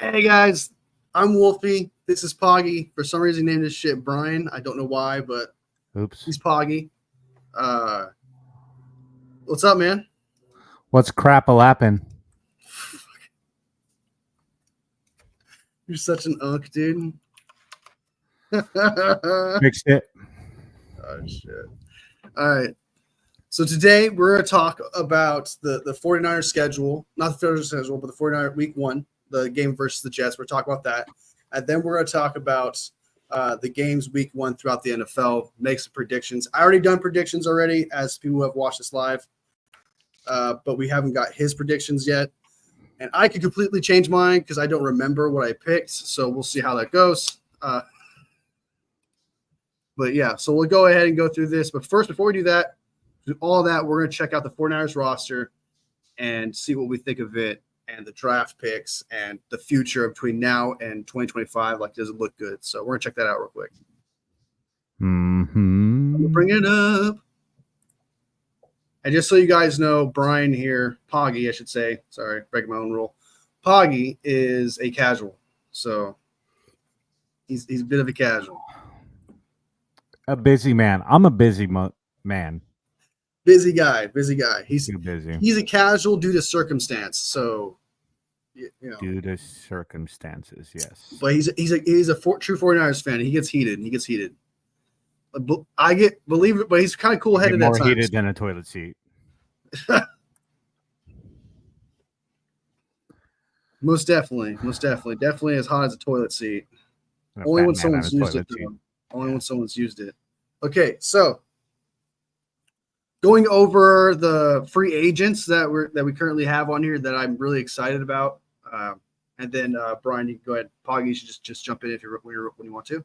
Hey guys, I'm Wolfie. This is Poggy. For some reason, he named this shit Brian. I don't know why, but Oops. he's Poggy. What's up, man? What's crap-a-lappin'? You're such an unk, dude. Fixed it. Oh shit! All right. So today we're going to talk about the 49ers schedule, not the 49ers schedule, but the 49ers week 1, the game versus the Jets. We're talking about that. And then we're going to talk about the games week 1 throughout the NFL, make some predictions. I already done predictions already as people who have watched this live, but we haven't got his predictions yet. And I could completely change mine because I don't remember what I picked. So we'll see how that goes. But yeah, so we'll go ahead and go through this. But first, before we do that, all that, we're going to check out the 49ers roster and see what we think of it and the draft picks and the future between now and 2025. Like, does it look good? So we're going to check that out real quick. Mm-hmm. I'm going to bring it up. And just so you guys know, Brian here, Poggy, I should say, sorry, breaking my own rule. Poggy is a casual. So he's a bit of a casual. A busy man. I'm a busy man. Busy guy. He's Too busy. He's a casual due to circumstance. So, you know. Due to circumstances, yes. But he's a true 49ers fan. He gets heated. I believe it, but he's kind of cool headed at times. More heated than a toilet seat. Most definitely as hot as a toilet seat. Only when someone's used it. When someone's used it. Okay, so going over the free agents that we currently have on here that I'm really excited about, and then Brian, you can go ahead. Poggy, you should just jump in when you want to.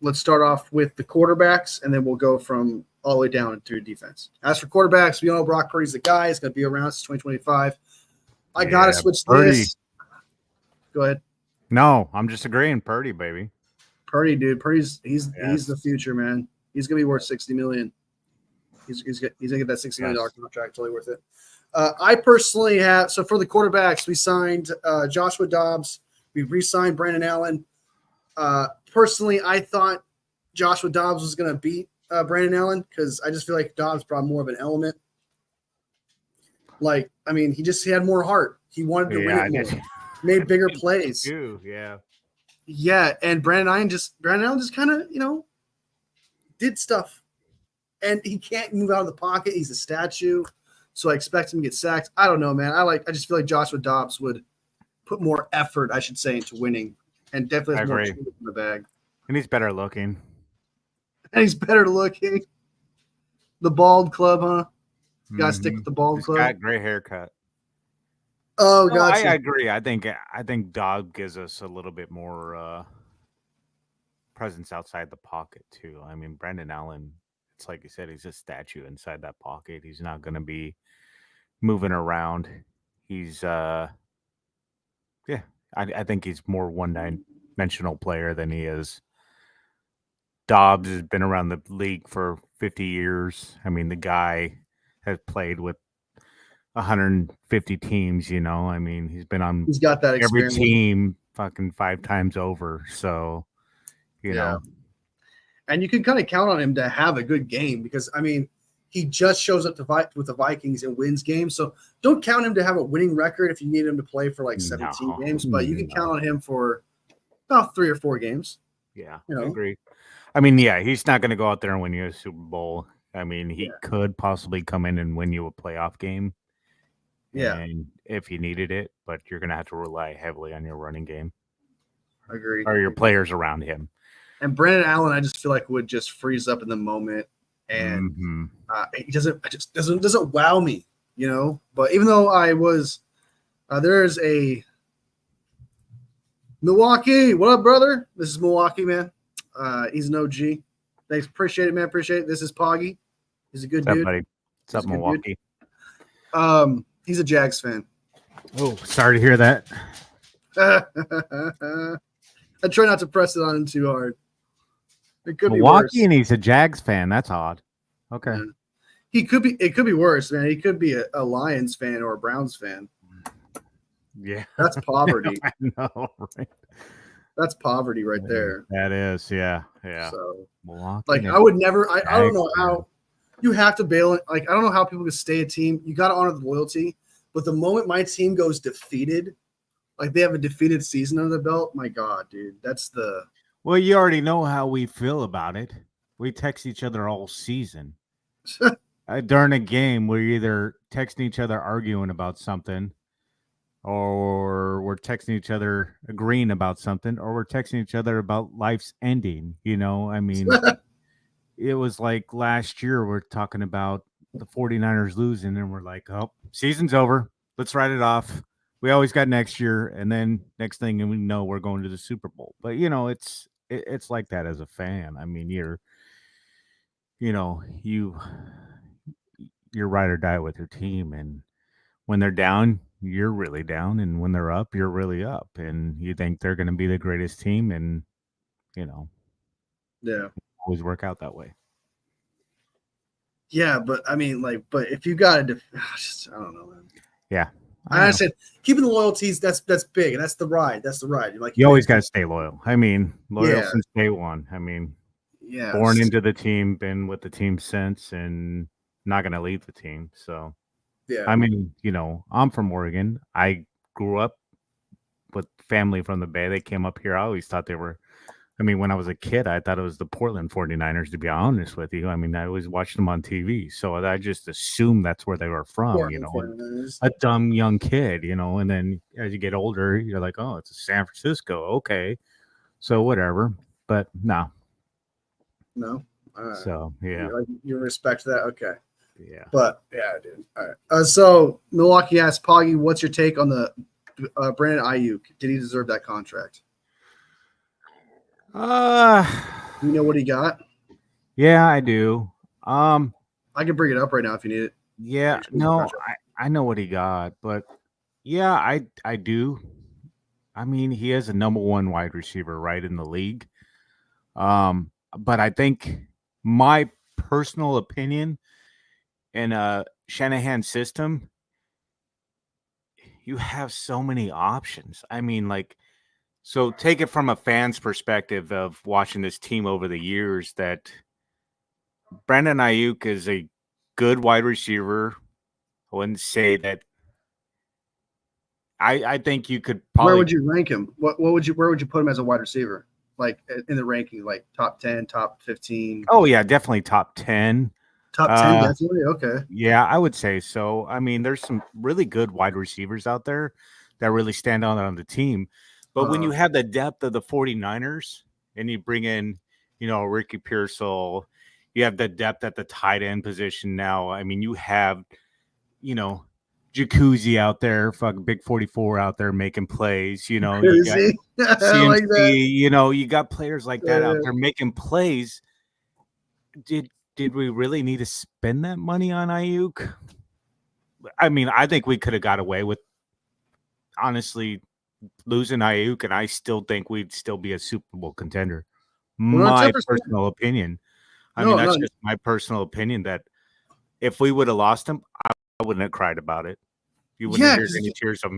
Let's start off with the quarterbacks, and then we'll go from all the way down to defense. As for quarterbacks, we all know Brock Purdy's the guy. He's going to be around since 2025. I got to switch this. Go ahead. No, I'm just agreeing. Purdy, baby. Purdy, dude. Purdy's he's the future, man. He's going to be worth $60 million. He's going to get that $60 million contract. Totally worth it. I personally have – so for the quarterbacks, we signed Joshua Dobbs. We re-signed Brandon Allen. Personally, I thought Joshua Dobbs was going to beat Brandon Allen because I just feel like Dobbs brought more of an element. Like, I mean, he had more heart. He wanted to win it more. Made bigger plays. Yeah, and Brandon Allen just kind of, did stuff. And he can't move out of the pocket. He's a statue. So I expect him to get sacked. I don't know, man. I just feel like Joshua Dobbs would put more effort, I should say, into winning. And definitely has more tools in the bag. And he's better looking. The bald club, huh? Got to stick with the bald club. Got great haircut. Oh, gotcha. I agree. I think Dobbs gives us a little bit more presence outside the pocket too. I mean, Brandon Allen, it's like you said, he's a statue inside that pocket. He's not going to be moving around. He's I think he's more one-dimensional player than he is. Dobbs has been around the league for 50 years. I mean, the guy has played with 150 teams, I mean, he's got that every team fucking 5 times over. So, you know. And you can kind of count on him to have a good game because, I mean, he just shows up with the Vikings and wins games. So don't count him to have a winning record if you need him to play for like 17 games, but you can count on him for about 3 or 4 games. Yeah, I agree. I mean, he's not going to go out there and win you a Super Bowl. I mean, he could possibly come in and win you a playoff game. Yeah. And if he needed it, but you're going to have to rely heavily on your running game. Agreed. Or your players around him. And Brandon Allen, I just feel like would just freeze up in the moment. And he doesn't wow me, But even though I was there's a Milwaukee. What up, brother? This is Milwaukee, man. He's an OG. Thanks. Appreciate it, man. Appreciate it. This is Poggy. He's a good dude. Buddy? What's up, Milwaukee? He's a Jags fan. Oh, sorry to hear that. I try not to press it on him too hard. It could Milwaukee, be worse. And he's a Jags fan. That's odd. Okay. Yeah. It could be worse, man. He could be a Lions fan or a Browns fan. Yeah. That's poverty. I know, right? That's poverty right there. That is, yeah. So, Milwaukee. like, I would never. I don't know Man. how you have to bail it. Like, I don't know how people can stay a team. You got to honor the loyalty. But the moment my team goes defeated, like they have a defeated season under the belt, my God, dude, that's the. Well, you already know how we feel about it. We text each other all season. During a game, we're either texting each other arguing about something, or we're texting each other agreeing about something, or we're texting each other about life's ending. You know, I mean, it was like last year we're talking about the 49ers losing, and we're like, oh, season's over. Let's write it off. We always got next year, and then next thing we know, we're going to the Super Bowl. But, you know, it's like that as a fan. I mean, you're ride or die with your team, and when they're down, you're really down, and when they're up, you're really up, and you think they're going to be the greatest team, and yeah, always work out that way. Yeah, but I mean, like, but if you got to, I don't know, man. Yeah, I said keeping the loyalties. That's big, and that's the ride. That's the ride. Like you always got to stay loyal. I mean, loyal Yeah. since day one. I mean, yeah, born into the team, been with the team since, and not going to leave the team. So, yeah. I mean, I'm from Oregon. I grew up with family from the Bay. They came up here. I always thought they were. I mean, when I was a kid, I thought it was the Portland 49ers, to be honest with you. I mean, I always watched them on TV. So I just assumed that's where they were from, a dumb young kid, and then as you get older, you're like, oh, it's San Francisco. Okay. So whatever. But no. No. So, yeah. You respect that? Okay. Yeah. But, yeah, dude. All right. So Milwaukee asked Poggy, what's your take on the Brandon Ayuk? Did he deserve that contract? You know what he got? Yeah, I do. I can bring it up right now if you need it. Yeah, no, I know what he got, but yeah, I do. I mean, he is a number one wide receiver right in the league. But I think my personal opinion in a Shanahan system, you have so many options. I mean, like, so take it from a fan's perspective of watching this team over the years, that Brandon Ayuk is a good wide receiver. I wouldn't say that. I think you could probably. Where would you rank him? Where would you put him as a wide receiver? Like in the ranking, like top 10, top 15? Oh yeah, definitely top 10. Top 10, definitely. Okay. Yeah, I would say so. I mean, there's some really good wide receivers out there that really stand out on the team. But when you have the depth of the 49ers and you bring in, Ricky Pearsall, you have the depth at the tight end position now. I mean, you have, Jacuzzi out there, fucking Big 44 out there making plays. You got CMC, like that. You got players like that out there making plays. Did we really need to spend that money on Ayuk? I mean, I think we could have got away with, honestly, losing Ayuk, and I still think we'd still be a Super Bowl contender. My personal opinion. That's just my personal opinion, that if we would have lost him, I wouldn't have cried about it. You wouldn't hear any tears from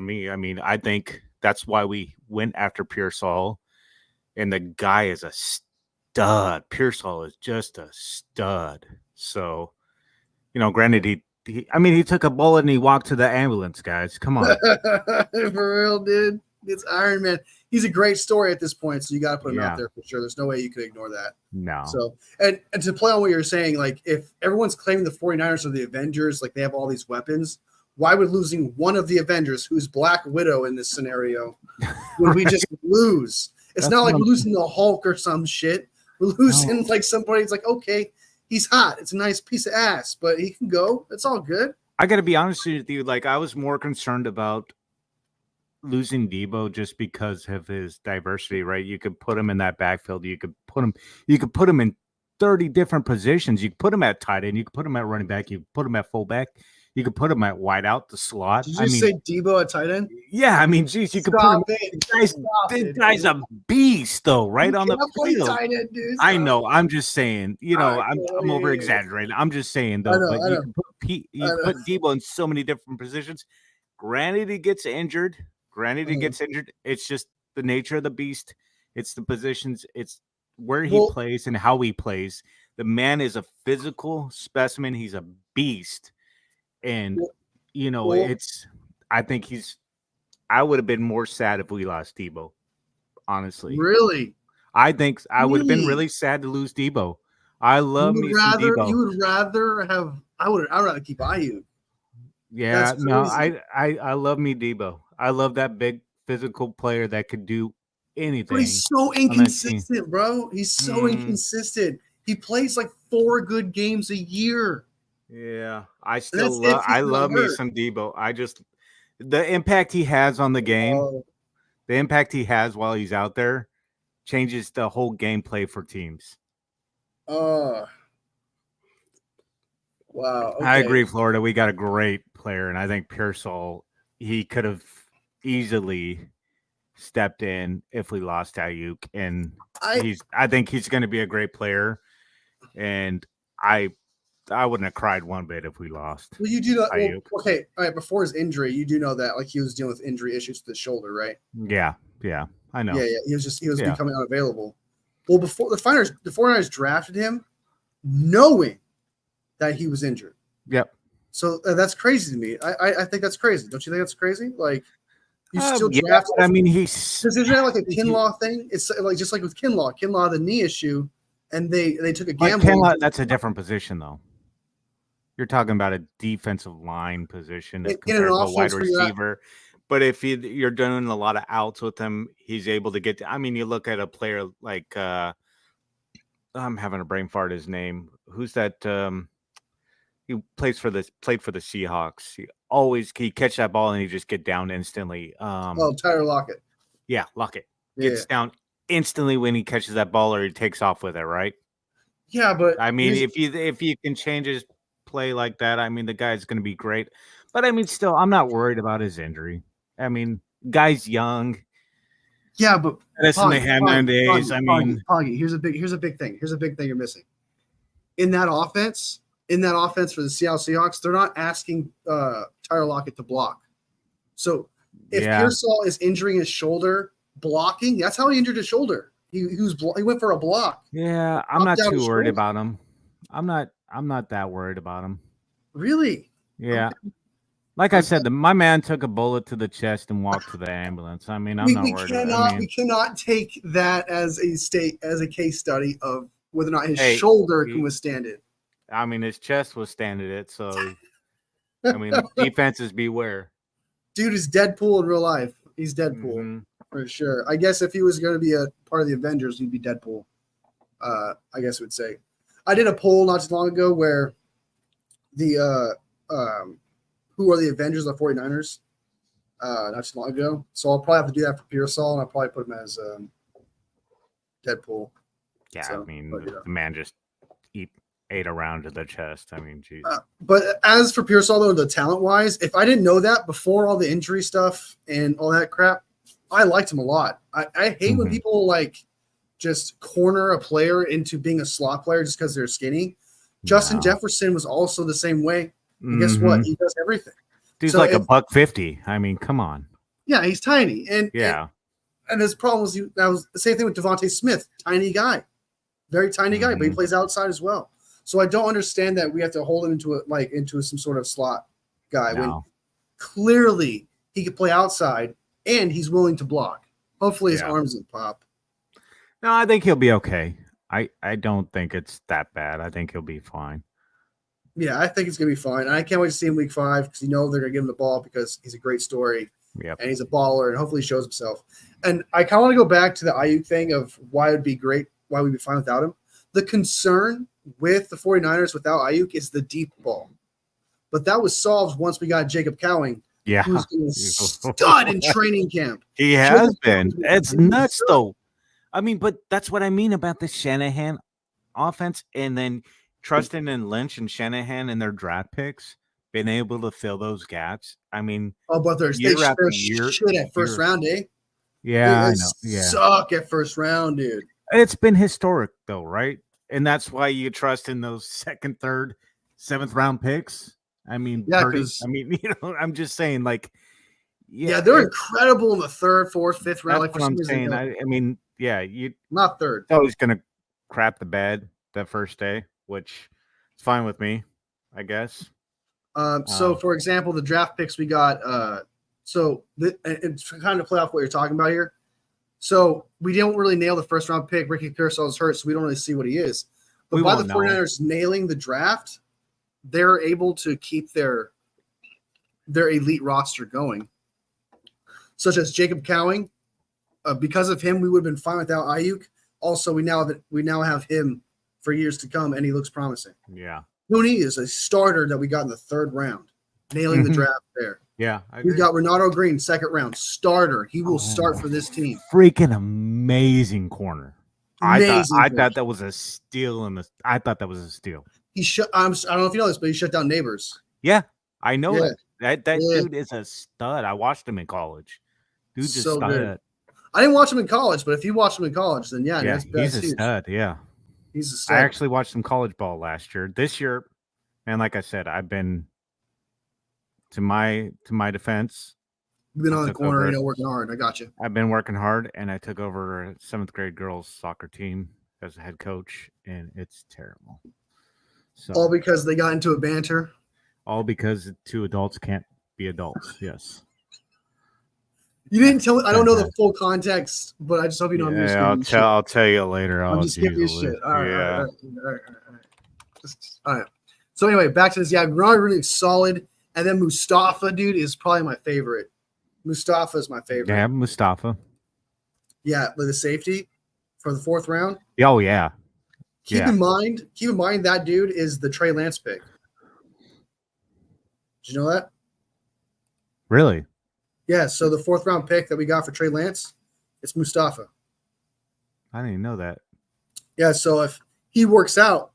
me. I mean, I think that's why we went after Pearsall, and the guy is a stud. Pearsall is just a stud. So, granted, he took a bullet and he walked to the ambulance, guys. Come on. For real, dude. It's Iron Man. He's a great story at this point, so you got to put him out there for sure. There's no way you could ignore that. No. So, and to play on what you're saying, like, if everyone's claiming the 49ers are the Avengers, like they have all these weapons, why would losing one of the Avengers, who's Black Widow in this scenario, would we just lose? It's not like we're losing the Hulk or some shit. We're losing like somebody. It's like, okay, he's hot. It's a nice piece of ass, but he can go. It's all good. I got to be honest with you. Like, I was more concerned about losing Debo just because of his diversity, right? You could put him in that backfield. You could put him in 30 different positions. You could put him at tight end. You could put him at running back. You could put him at fullback. You could put him at wide out, the slot. Did you say Debo at tight end? Yeah, I mean, geez, you could put him. This guy's a beast, though, right on the field. Tight end, dude. I know. I'm just saying. I'm over exaggerating. I'm just saying, though. You can put Debo in so many different positions. Granted, he gets injured. It's just the nature of the beast. It's the positions. It's where he plays and how he plays. The man is a physical specimen. He's a beast. And, it's – I think he's – I would have been more sad if we lost Debo, honestly. Really? I think I would have been really sad to lose Debo. I love me some Debo. You would rather have – I'd rather keep Ayuk. Yeah, no, I love me Debo. I love that big physical player that could do anything. But he's so inconsistent, bro. He's so inconsistent. He plays like 4 good games a year. Yeah, I love me some Debo. The impact he has on the game, the impact he has while he's out there changes the whole gameplay for teams. Wow. Okay. I agree, Florida. We got a great player, and I think Pearsall, he could have easily stepped in if we lost Ayuk, and I think he's going to be a great player, and I wouldn't have cried one bit if we lost. Well, you do know. Well, okay, all right. Before his injury, you do know that like he was dealing with injury issues with his shoulder, right? Yeah, I know. Yeah. He was becoming unavailable. Well, before the 49ers drafted him, knowing that he was injured. Yep. So that's crazy to me. I think that's crazy. Don't you think that's crazy? Like you still draft. I mean, because isn't that like a Kinlaw thing? It's like just like with Kinlaw. Kinlaw had the knee issue, and they took a gamble. Kinlaw, that's a different position, though. You're talking about a defensive line position as compared to a wide receiver. But if you're doing a lot of outs with him, he's able to get. I mean, you look at a player like I'm having a brain fart. His name. Who's that? He played for the Seahawks. He catch that ball and he just get down instantly. Tyler Lockett. Yeah, Lockett gets down instantly when he catches that ball or he takes off with it, right? Yeah, but I mean, if you can change his play like that, I mean, the guy's going to be great. But I mean, still, I'm not worried about his injury. I mean, guy's young. Yeah, but that's in the Hammond days. Poggy, here's a big thing. Here's a big thing you're missing. In that offense for the Seattle Seahawks, they're not asking Tyler Lockett to block. So if Pearsall is injuring his shoulder, blocking, that's how he injured his shoulder. He went for a block. Yeah, I'm not too worried about him. I'm not that worried about him. Really? Yeah. Okay. Like I said, my man took a bullet to the chest and walked to the ambulance. I mean, I'm not worried about him. We cannot take that as a case study of whether or not his shoulder can withstand it. I mean, his chest withstanded it, so I mean, defenses beware. Dude is Deadpool in real life. He's Deadpool for sure. I guess if he was going to be a part of the Avengers, he'd be Deadpool. I guess I would say. I did a poll not too long ago where the who are the Avengers of the 49ers not too long ago. So I'll probably have to do that for Pearsall, and I'll probably put him as Deadpool. Yeah, so, I mean, the man just ate around to the chest. I mean, geez. But as for Pearsall, though, the talent-wise, if I didn't know that before all the injury stuff and all that crap, I liked him a lot. I hate when people like just corner a player into being a slot player just because they're skinny. Justin Jefferson was also the same way. And guess what? He does everything. Dude's like $150. I mean, come on. Yeah, he's tiny. And his problem was that was the same thing with Devontae Smith. Tiny guy. Very tiny guy, but he plays outside as well. So I don't understand that we have to hold him into some sort of slot guy when clearly he could play outside and he's willing to block. Hopefully his arms don't pop. No, I think he'll be okay. I don't think it's that bad. I think he'll be fine. Yeah, I think it's going to be fine. I can't wait to see him week 5 because they're going to give him the ball because he's a great story. Yep. And he's a baller and hopefully he shows himself. And I kind of want to go back to the Ayuk thing of why it would be great, why we'd be fine without him. The concern with the 49ers without Ayuk is the deep ball. But that was solved once we got Jacob Cowing. Yeah. Who's been a stud in training camp. He has been. It's nuts, though. I mean, but that's what I mean about the Shanahan offense and then trusting in Lynch and Shanahan and their draft picks, being able to fill those gaps. I mean, but they shit at first round, eh? Yeah, I know. Yeah. Suck at first round, dude. It's been historic, though, right? And that's why you trust in those 2nd, 3rd, 7th round picks. I mean, I'm just saying, like, Yeah, they're incredible in the third, fourth, fifth round. That's Like for what some I'm reason, saying. I mean, yeah, you not third. it's always gonna crap the bed that first day, which is fine with me, I guess. So for example, the draft picks we got. And to kind of play off what you're talking about here. So we don't really nail the first round pick. Ricky Pearsall's hurt, so we don't really see what he is. But by the 49ers nailing the draft, they're able to keep their elite roster going. Such as Jacob Cowing. Because of him, we would have been fine without Ayuk. Also, we now have him for years to come, and he looks promising. Yeah. Mooney is a starter that we got in the third round, nailing the draft there. Yeah, we got Renato Green, second round starter. He will start for this team. Freaking amazing corner. I thought that was a steal. I thought that was a steal. He shut. I don't know if you know this, but he shut down Neighbors. Yeah, I know that dude is a stud. I watched him in college. Dude's so a stud. Good. I didn't watch him in college, but if you watched him in college, then he's a stud. Yeah, he's a stud. I actually watched some college ball last year. This year, man, like I said, I've been to my defense. You've been on the corner, working hard. I got you. I've been working hard, and I took over a 7th grade girls soccer team as a head coach, and it's terrible. So all because they got into a banter. All because 2 adults can't be adults. Yes. You didn't tell me. I don't know the full context, but I just hope you know. I'll tell you later. I'll just skip your shit. All right. All right. So anyway, back to this. Yeah, really solid. And then Mustafa, dude, is probably my favorite. Mustafa is my favorite. Yeah, Mustafa. Yeah, with the safety for the 4th round. Oh yeah. Keep in mind that dude is the Trey Lance pick. Did you know that? Really? Yeah, so the 4th round pick that we got for Trey Lance, it's Mustafa. I didn't even know that. Yeah, so if he works out,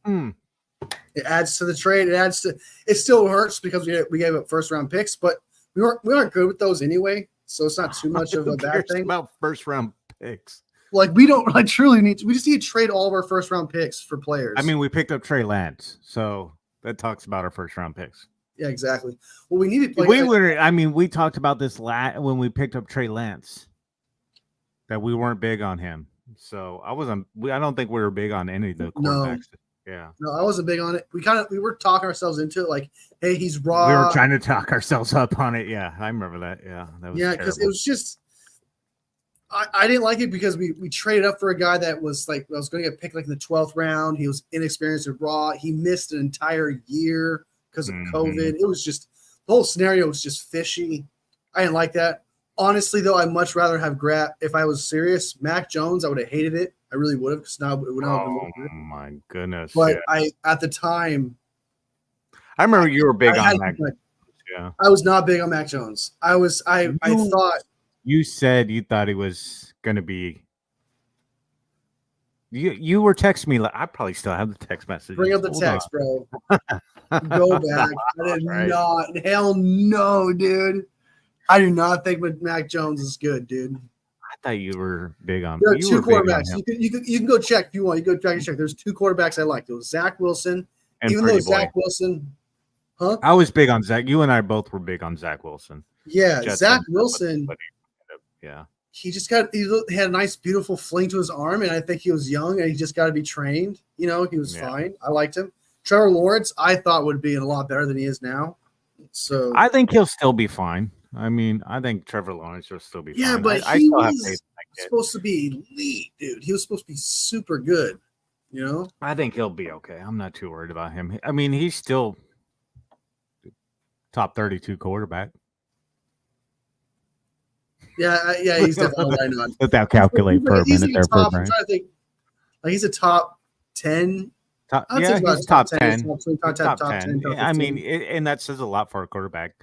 it adds to the trade. It still hurts because we gave up 1st round picks, but we aren't good with those anyway, so it's not too much of a bad thing. About 1st round picks. Like we don't truly need to. We just need to trade all of our 1st round picks for players. I mean, we picked up Trey Lance, so that talks about our 1st round picks. Yeah, exactly. Well, we needed. We talked about this when we picked up Trey Lance, that we weren't big on him. So I don't think we were big on any of the quarterbacks. Yeah. No, I wasn't big on it. We were talking ourselves into it, like, hey, he's raw. We were trying to talk ourselves up on it. Yeah, I remember that. Yeah, that was because it was just. I didn't like it because we traded up for a guy that was like I was going to get picked like in the 12th round. He was inexperienced and raw. He missed an entire year because of COVID. It was just the whole scenario was just fishy. I didn't like that. Honestly, though, I'd much rather have if I was serious, Mac Jones, I would have hated it. I really would have because now it would not have been good. My goodness. But at the time, I remember you were big on Mac. Yeah. I was not big on Mac Jones. I thought you said you thought he was gonna be. You were texting me. I probably still have the text message. Bring up the text, bro. Go back. I did not. Hell no, dude. I do not think Mac Jones is good, dude. I thought you were big on. There are 2 quarterbacks. You can go check if you want. You go try to check. There's 2 quarterbacks I liked. It was Zach Wilson. And even though Zach Wilson, I was big on Zach. You and I both were big on Zach Wilson. Yeah, Zach Wilson. Yeah. He had a nice, beautiful fling to his arm, and I think he was young, and he just got to be trained. He was fine. I liked him. Trevor Lawrence, I thought would be a lot better than he is now. So I think he'll still be fine. I mean, I think Trevor Lawrence will still be fine. Yeah, but he was supposed to be elite, dude. He was supposed to be super good. I think he'll be okay. I'm not too worried about him. I mean, he's still top 32 quarterback. Yeah, he's definitely right on. Without calculate per minute there, I'm trying to think. Like he's a top 10. He's top 10. Top 10. I mean, and that says a lot for a quarterback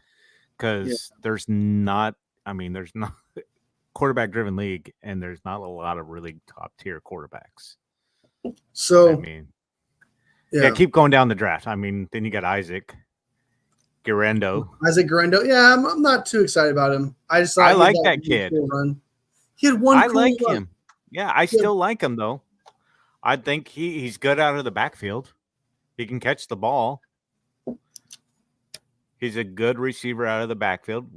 because there's not quarterback-driven league, and there's not a lot of really top-tier quarterbacks. So, I mean, keep going down the draft. I mean, then you got Isaac Guerrero. Yeah, I'm not too excited about him. I like that kid. Run. He had one. I like him. Yeah, I still like him though. I think he's good out of the backfield. He can catch the ball. He's a good receiver out of the backfield,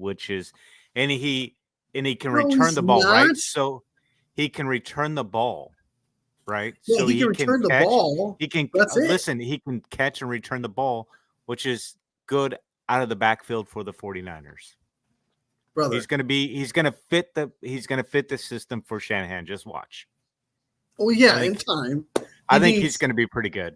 and he can No, return he's the ball, not. right? So he can return the ball, right? Yeah, So he can he can return the catch. ball. He can That's it, listen. He can catch and return the ball, which is good out of the backfield for the 49ers. brother. He's gonna fit the system for Shanahan. Just watch. Oh yeah, in time. I think he's gonna be pretty good.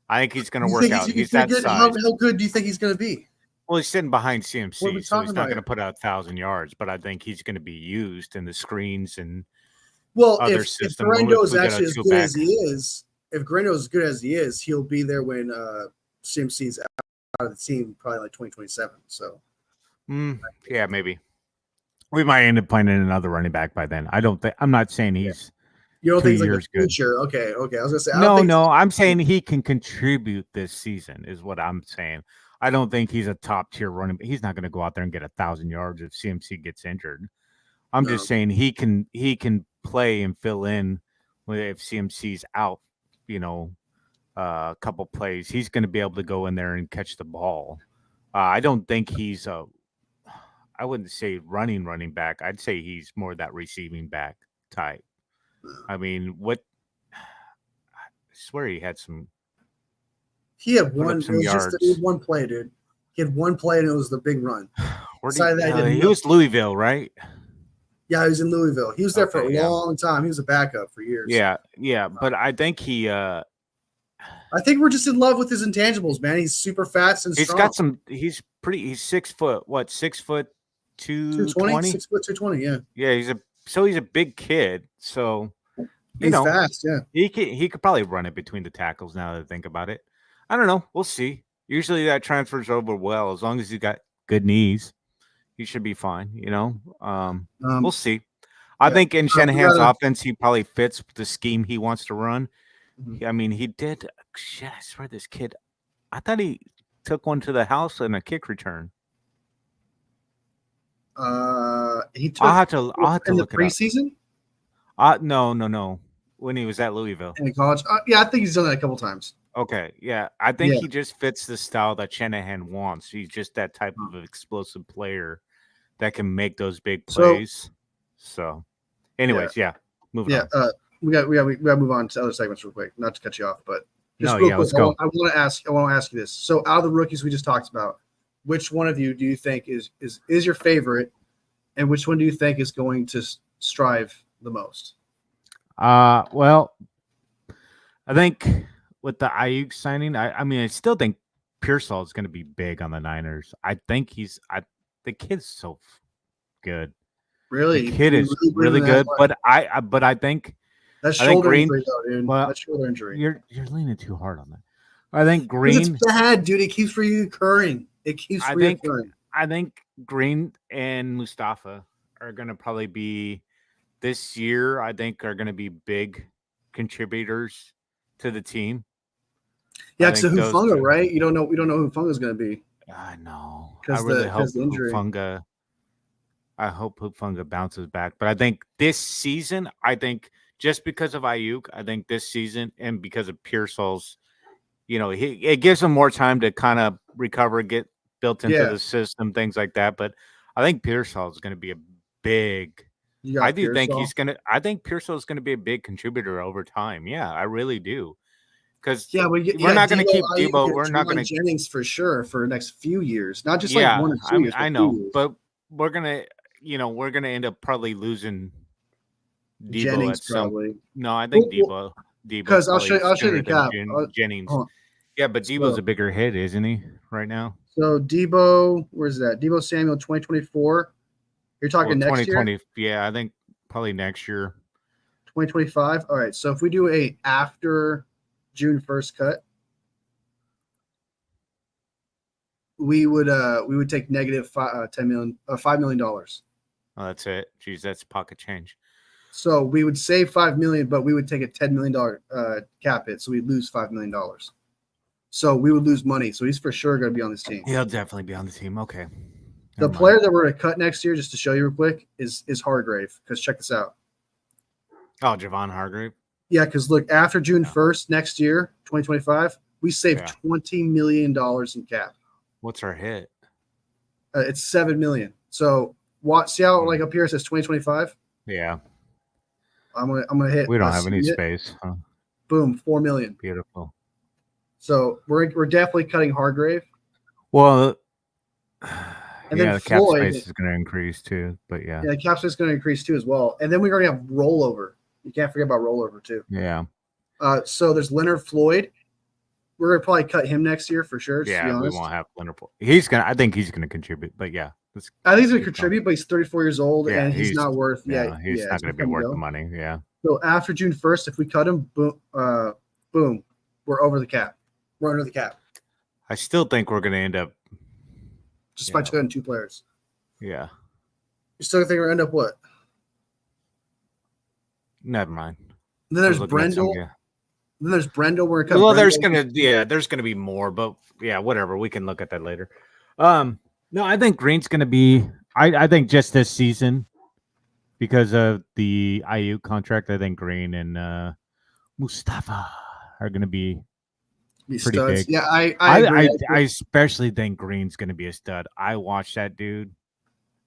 I think he's gonna You work think out. he's He's pretty that good? size. How good do you think he's going to be? Well, he's sitting behind What are we CMC, so talking he's not about going to here? put out 1,000 yards. But I think he's going to be used in the screens and Well, other if system. Guerrero is We got a actually as two good back. as he is, if Guerrero is as good as he is, he'll be there when CMC's out of the team, probably like 2027. So, Yeah, maybe we might end up finding another running back by then. I'm not saying yeah. he's You don't 2 think it's like years the good. future? Okay. I was gonna say I don't No, think. no, I'm saying he can contribute this season. Is what I'm saying. I don't think he's a top tier running. He's not going to go out there and get 1,000 yards if CMC gets injured. I'm No. just saying he can play and fill in if CMC's out. A couple plays, he's going to be able to go in there and catch the ball. I don't think he's a. I wouldn't say running back. I'd say he's more that receiving back type. I mean, I swear he had some. He had Put one. up It some was just yards. one play, dude. He had one play, and it was the big run. He was Louisville, right? Yeah, he was in Louisville. He was there for a yeah. long time. He was a backup for years. Yeah. But I think he. I think we're just in love with his intangibles, man. He's super fast and strong. He's got some. He's pretty. He's 6 foot. What? 6 foot 220. 6 foot 220. Yeah. Yeah. He's a big kid. So He's fast. Yeah. he could probably run it between the tackles. Now that I think about it, I don't know. We'll see. Usually that transfers over well as long as he's got good knees. He should be fine. We'll see. I think in Shanahan's offense, he probably fits the scheme he wants to run. Mm-hmm. I mean, he did. Shit, I swear this kid. I thought he took one to the house in a kick return. He took. I'll have to look the preseason. No. When he was at Louisville in college, yeah, I think he's done that a couple times. Okay, yeah, I think he just fits the style that Shanahan wants. He's just that type of explosive player that can make those big plays. So anyways, moving on. We got to move on to other segments real quick. Not to cut you off, but just real quick, let's go. I want to ask you this. So, out of the rookies we just talked about, which one of you do you think is your favorite, and which one do you think is going to strive the most? Well, I think with the Ayuk signing, I still think Pearsall is going to be big on the Niners. I think the kid's so good. Really, the kid is really good. But I think that shoulder injury, though, dude. Well, that shoulder injury. You're leaning too hard on that. I think Green. It's bad, dude. It keeps reoccurring. Reoccurring. I think Green and Mustafa are going to probably be this year. I think are going to be big contributors to the team. Yeah, so Hufanga, right? We don't know who Hufanga's going to be. I know. I really hope Hufanga. I hope Hufanga bounces back. But I think this season, just because of Ayuk, I think this season and because of Pearsall's, it gives him more time to kind of recover, get built into the system, things like that. But I think Pearsall is going to be a big. I think Pearsall is going to be a big contributor over time. Yeah, I really do. Because we're not going to keep Debo. We're not going to Jennings for sure for the next few years, not just like 1 or 2 years. I know, but we're gonna end up probably losing Debo Jennings at some. Probably. No, I think Debo. Because I'll show you the cap. Jennings. Yeah, but Debo's a bigger hit, isn't he? Right now. So Debo, where's that? Debo Samuel, 2024. You're talking next year? Yeah, I think probably next year. 2025. All right. So if we do a after June 1st cut, we would take negative $5 million. Oh, that's it. Jeez, that's pocket change. So we would save $5 million, but we would take a $10 million cap hit, so we'd lose $5 million. So we would lose money. So he's for sure going to be on this team. He'll definitely be on the team. Okay. The player that we're going to cut next year, just to show you real quick, is Hargrave. Because check this out. Oh, Javon Hargrave. Yeah, because look, after June 1st next year, 2025, we saved $20 million in cap. What's our hit? It's 7 million. So see how like up here it says 2025. Yeah. I'm gonna hit. We don't have any space. Huh? Boom, 4 million. Beautiful. So we're definitely cutting Hargrave. Well, and yeah, then the cap Floyd, space is going to increase too. But yeah, the cap space is going to increase too as well. And then we're going to have rollover. You can't forget about rollover too. Yeah. So there's Leonard Floyd. We're going to probably cut him next year for sure. Yeah, we won't have Leonard Floyd. I think he's going to contribute. But yeah, I think he's going to contribute. But he's 34 years old, and he's not worth. He's not going to be worth the money. Yeah. So after June 1st, if we cut him, boom, we're over the cap. We're under the cap. I still think we're going to end up just by cutting 2 players. Yeah. You still think we're going to end up what? Never mind. And then there's Brendel. Then there's Brendel. We're cutting. Well, there's gonna be more, but yeah, whatever. We can look at that later. No, I think Green's gonna be. I think just this season, because of the IU contract, I think Green and Mustafa are gonna be pretty studs. big. Yeah, I especially think Green's gonna be a stud. I watched that dude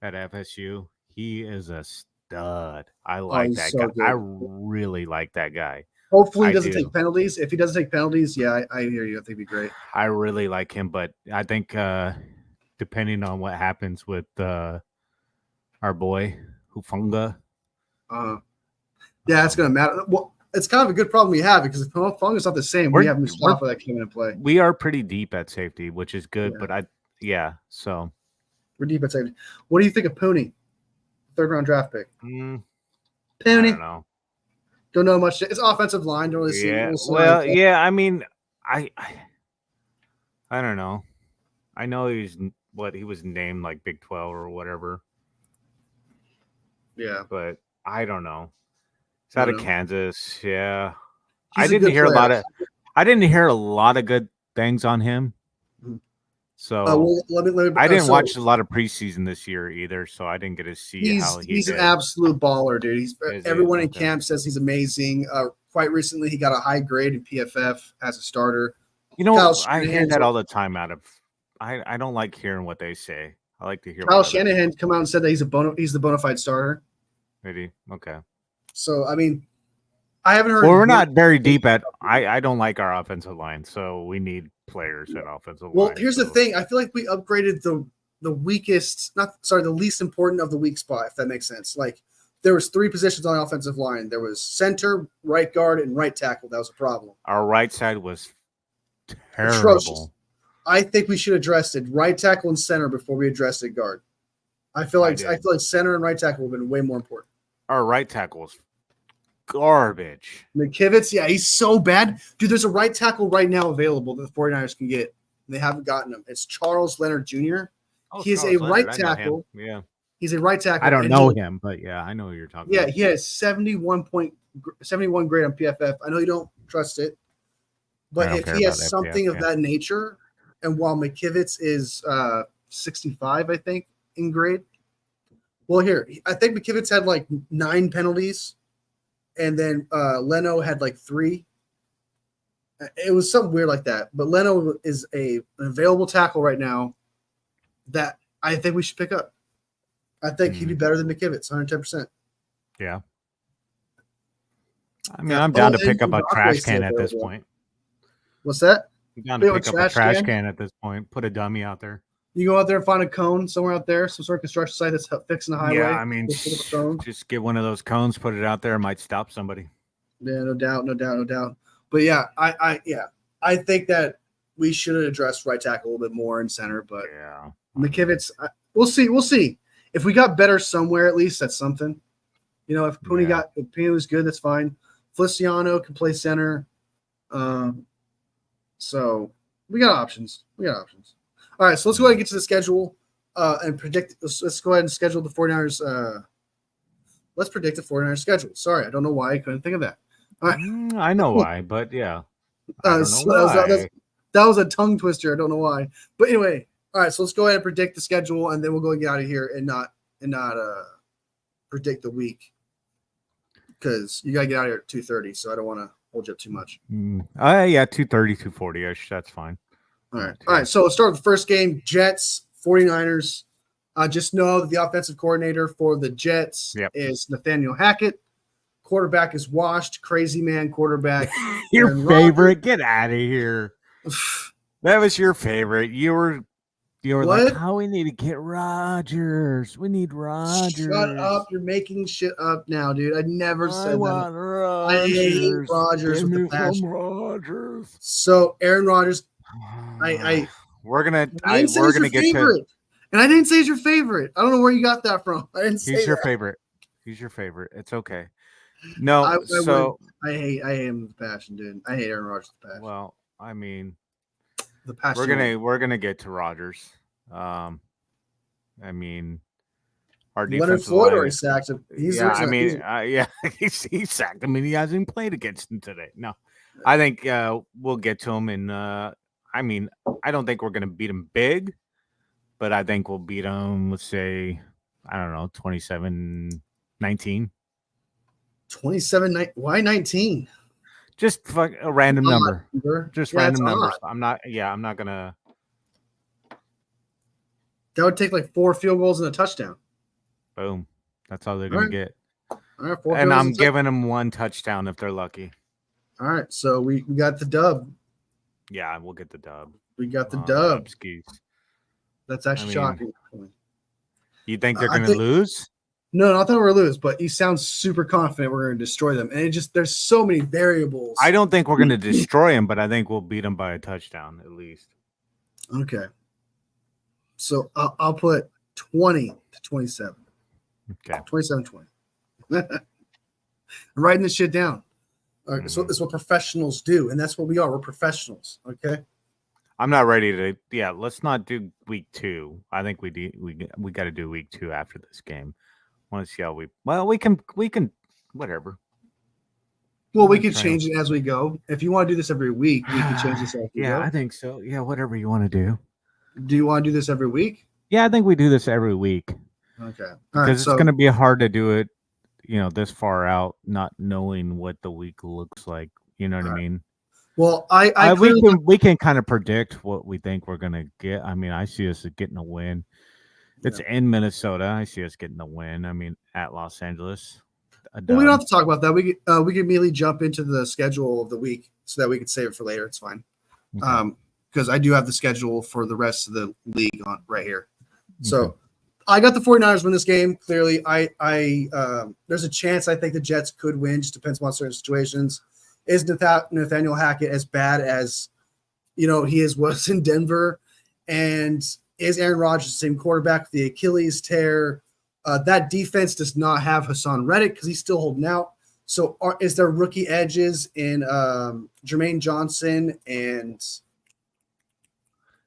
at FSU. He is a stud. I like that guy. Good. I really like that guy. Hopefully he doesn't take penalties. If he doesn't take penalties, yeah, I hear you. I think it'd be great. I really like him, but I think depending on what happens with our boy Hufunga. Yeah, it's gonna matter. Well, it's kind of a good problem we have because if Hufunga's not the same, we have Mustafa that came into play. We are pretty deep at safety, which is good, but so we're deep at safety. What do you think of Pooney? 3rd round draft pick. Pooney. I don't know much. It's offensive line. Don't really see. Well, yeah. I mean, I don't know. I know he was named like Big 12 or whatever. Yeah, but I don't know. It's out of Kansas. Yeah, I didn't hear a lot of good things on him. So I didn't watch a lot of preseason this year either, so I didn't get to see how he's an absolute baller, dude. Everyone in camp says he's amazing. Quite recently, he got a high grade in PFF as a starter. You know, I hear that all the time. I don't like hearing what they say. I like to hear. Kyle Shanahan come out and said that he's the bona fide starter. Maybe okay. So I mean, I haven't heard. Well, we're not very deep at. I don't like our offensive line, so we need players at offensive line. Well, here's the thing. I feel like we upgraded the least important of the weak spot, if that makes sense. Like there was 3 positions on the offensive line. There was center, right guard, and right tackle. That was a problem. Our right side was terrible. Atrocious. I think we should address it right tackle and center before we addressed it guard. I feel like center and right tackle have been way more important. Our right tackle was garbage. McKivitz, yeah, he's so bad. Dude, there's a right tackle right now available that the 49ers can get. They haven't gotten him. It's Charles Leonard Jr. He is a right tackle. Yeah. He's a right tackle. I don't know him, but yeah, I know who you're talking about. Yeah, he has 71 grade on PFF. I know you don't trust it, but if he has something of that nature, and while McKivitz is 65, I think, in grade. Well, here, I think McKivitz had like 9 penalties, and then Leno had like 3. It was something weird like that. But Leno is an available tackle right now that I think we should pick up. I think he'd be better than McKivitz, 110%. Yeah. I mean, I'm down to pick up a trash can at this point. What's that? I'm down to pick up a trash can at this point. Put a dummy out there. You go out there and find a cone somewhere out there, some sort of construction site that's fixing the highway. Yeah, I mean, just get one of those cones, put it out there, it might stop somebody. Yeah, no doubt. But yeah, I think that we should address right tackle a little bit more in center. But yeah, McKivitz, we'll see. If we got better somewhere, at least that's something. You know, if Pooney was good, that's fine. Feliciano can play center. So we got options. All right, so let's go ahead and get to the schedule and predict. Let's go ahead and schedule the 49ers. Let's predict the 49ers schedule. Sorry, I don't know why I couldn't think of that. All right. I know why, but yeah. That was a tongue twister. I don't know why. But anyway, all right, so let's go ahead and predict the schedule, and then we'll go and get out of here and not predict the week because you got to get out of here at 2:30, so I don't want to hold you up too much. Yeah, 2:30, 2:40-ish. That's fine. All right. So let's start with the first game, Jets, 49ers. Just know that the offensive coordinator for the Jets is Nathaniel Hackett. Quarterback is washed. Crazy man quarterback. Your favorite? Get out of here. That was your favorite. You were like, how we need to get Rodgers. We need Rodgers. Shut up. You're making shit up now, dude. I never said that. Rodgers. I hate Rodgers Give with me the passion. Rodgers. So Aaron Rodgers, we're gonna get to, and I didn't say he's your favorite. I don't know where you got that from. I didn't say he's your favorite. He's your favorite. It's okay. No, I hate him with passion, dude. I hate Aaron Rodgers with passion. Well, I mean, the passion. We're gonna get to Rodgers. I mean, our Leonard Floyd already sacked him. He's sacked him. I mean, he hasn't played against him today. No, I think we'll get to him. And I mean, I don't think we're gonna beat him big, but I think we'll beat him. Let's say, I don't know, 27-19. 27-9. Why 19? Just a random number. Just random numbers. Odd. I'm not gonna. That would take like 4 field goals and a touchdown. Boom. That's all they're gonna get. All right, and I'm giving them 1 touchdown if they're lucky. All right, so we got the dub. Yeah, we'll get the dub. We got the dub. Skis. That's actually shocking. You think they're gonna lose? No, not that we're going to lose, but you sound super confident we're going to destroy them. And there's so many variables. I don't think we're going to destroy them, but I think we'll beat them by a touchdown at least. Okay. So I'll put 20-27. Okay. 27-20. I'm writing this shit down. All right, so that's what professionals do, and that's what we are. We're professionals, okay? I'm not ready to. Yeah, let's not do week 2. I think we got to do week 2 after this game. I want to see how we can whatever. Well, we can change it as we go. If you want to do this every week, we can change this as we go. I think so. Yeah, whatever you want to do. Do you want to do this every week? Yeah, I think we do this every week. Okay. Because it's going to be hard to do it, this far out, not knowing what the week looks like. You know what I mean? Well, we can kind of predict what we think we're going to get. I mean, I see us getting a win. It's in Minnesota. I see us getting the win. I mean, at Los Angeles. Well, we don't have to talk about that. We can immediately jump into the schedule of the week so that we can save it for later. It's fine. Okay. Because I do have the schedule for the rest of the league on right here. Okay. So I got the 49ers win this game. Clearly, there's a chance I think the Jets could win. Just depends on certain situations. Is Nathaniel Hackett as bad as he was in Denver? And is Aaron Rodgers the same quarterback with the Achilles tear? That defense does not have Hassan Reddick because he's still holding out. So is there rookie edges in Jermaine Johnson and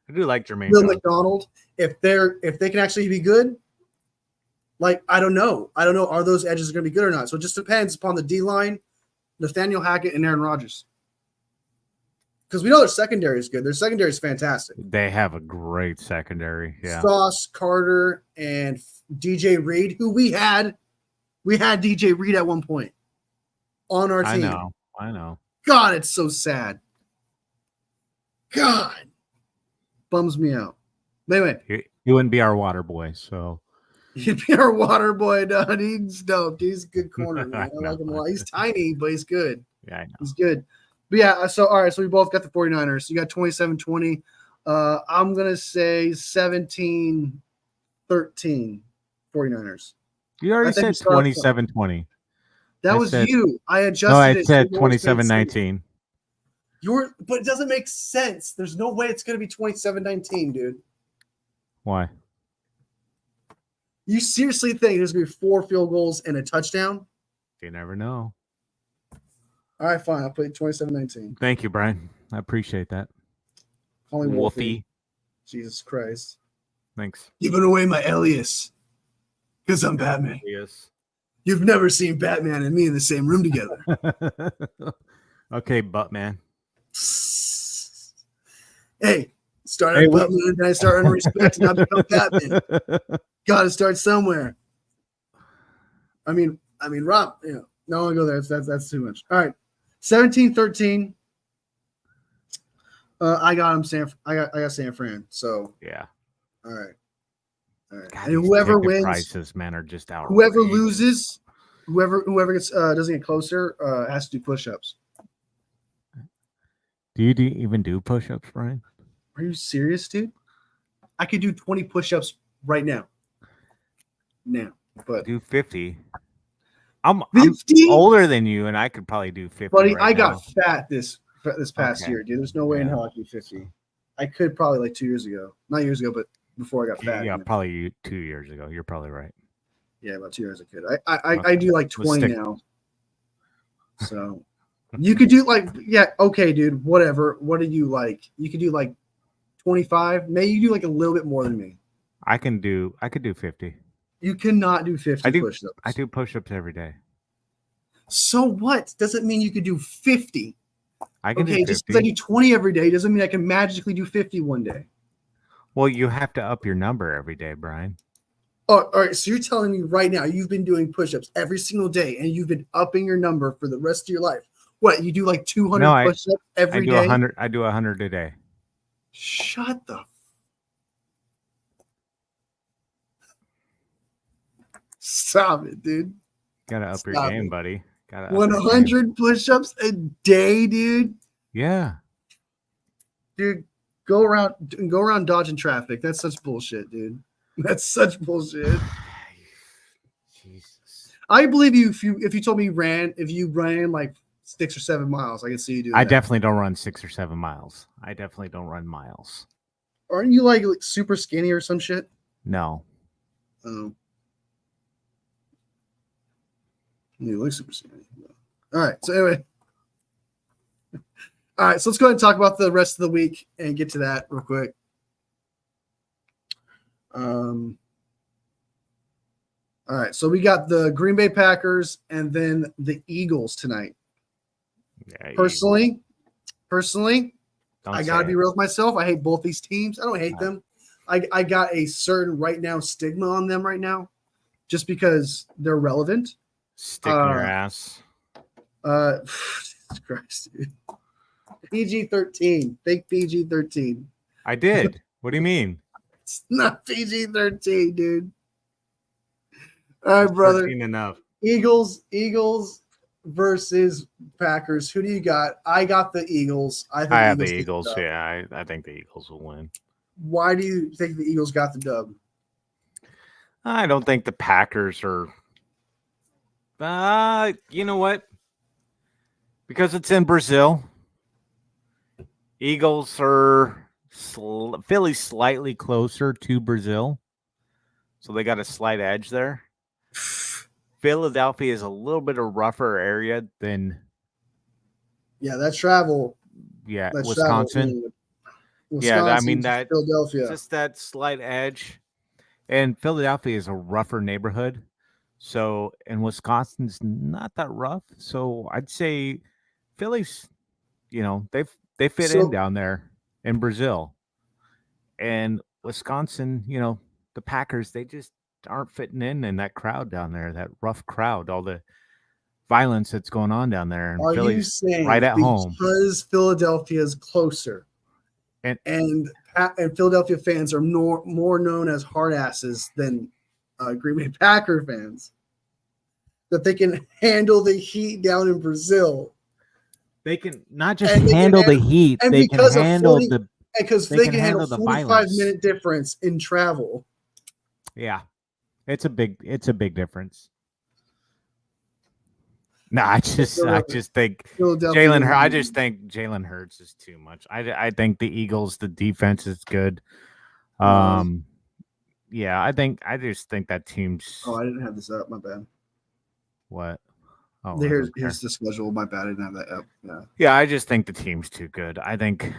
I do like Jermaine Will McDonald? If they can actually be good, like I don't know. Are those edges going to be good or not? So it just depends upon the D line, Nathaniel Hackett and Aaron Rodgers. Because we know their secondary is good. Their secondary is fantastic. They have a great secondary. Yeah. Sauce, Carter, and DJ Reed, who we had DJ Reed at one point on our team. I know. God, it's so sad. God. Bums me out. Anyway. He wouldn't be our water boy, so. He'd be our water boy, dude. He's dope. He's a good corner, man. I like him a lot. He's tiny, but he's good. Yeah, I know. He's good. But yeah, all right, so we both got the 49ers. You got 27-20. I'm going to say 17-13 49ers. You already said 27-20. That was you. I adjusted it. No, I said 27-19. But it doesn't make sense. There's no way it's going to be 27-19, dude. Why? You seriously think there's going to be 4 field goals and a touchdown? You never know. All right, fine. I'll play 27-19. Thank you, Brian. I appreciate that. Call me Wolfie. Jesus Christ. Thanks. Giving away my alias because I'm Batman. Yes. You've never seen Batman and me in the same room together. Okay, Buttman. Hey, start at Buttman and I start earning respect and I become Batman. Got to start somewhere. I mean, Rob, no, I'll go there. That's too much. All right. 17-13. I got him. I got San Fran. So Yeah. all right. God, And whoever wins, prices, man, are just outrageous. whoever loses, whoever gets doesn't get closer has to do push-ups. Do you even do push-ups, Brian? Are you serious, dude? I could do 20 push-ups right now. But do 50. I'm 50? older than you, and I could probably do 50. Buddy, right I now. got fat this past year, dude. There's no way in hell I could do 50. I could probably like 2 years ago. Not years ago, but before I got fat. Yeah, probably 2 years ago. You're probably right. Yeah, about 2 years I could. I do like 20 now. So you could do like, yeah, okay, dude, whatever. What do you like? You could do like 25. Maybe you do like a little bit more than me. I could do 50. You cannot do 50 push-ups. I do push-ups every day. So what? Doesn't mean you could do 50. I can do 50. Just because I do 20 every day doesn't mean I can magically do 50 one day. Well, you have to up your number every day, Brian. Oh, all right. So you're telling me right now you've been doing push-ups every single day and you've been upping your number for the rest of your life. What, you do like 200 push-ups every day? 100. I do 100 a day. Shut the. Stop it, dude. Gotta up your game, buddy. 100 push-ups a day, dude. Yeah. Dude, go around dodging traffic. That's such bullshit, dude. That's such bullshit. Jesus. I believe you if you told me if you ran like 6 or 7 miles, I could see you do that. I definitely don't run 6 or 7 miles. I definitely don't run miles. Aren't you like super skinny or some shit? No. Oh. You look super skinny. All right. So anyway. All right. So let's go ahead and talk about the rest of the week and get to that real quick. All right. So we got the Green Bay Packers and then the Eagles tonight. Yeah, personally, I got to be real with myself. I hate both these teams. I don't hate them. I got a certain right now stigma on them right now just because they're relevant. Stick in your ass. Jesus Christ, dude. PG-13. Fake PG-13. I did. What do you mean? It's not PG-13, dude. All right, brother. Enough. Eagles versus Packers. Who do you got? I got the Eagles. I have the Eagles. Yeah, I think the Eagles will win. Why do you think the Eagles got the dub? I don't think the Packers are. You know what? Because it's in Brazil. Eagles are Philly's slightly closer to Brazil, so they got a slight edge there. Philadelphia is a little bit of rougher area than. Yeah, that travel. Yeah, Wisconsin. Yeah, I mean that Philadelphia. Just that slight edge, and Philadelphia is a rougher neighborhood. So, and Wisconsin's not that rough. So I'd say Philly's, they fit in down there in Brazil. And Wisconsin, the Packers, they just aren't fitting in that crowd down there, that rough crowd, all the violence that's going on down there. And Philly's right at home. Because Philadelphia is closer. And Philadelphia fans are more known as hard asses than Green Bay Packer fans, that they can handle the heat down in Brazil. They can not just handle the heat, they can handle because they can handle the 45-minute difference in travel. Yeah, it's a big difference. No, I just think Jalen Hurts. I just think Jalen Hurts is too much. I think the Eagles, the defense is good. Yeah, I just think that team's. Oh, I didn't have this up. My bad. What? Oh, here's the schedule. My bad. I didn't have that up. Yeah. Yeah, I just think the team's too good. I think.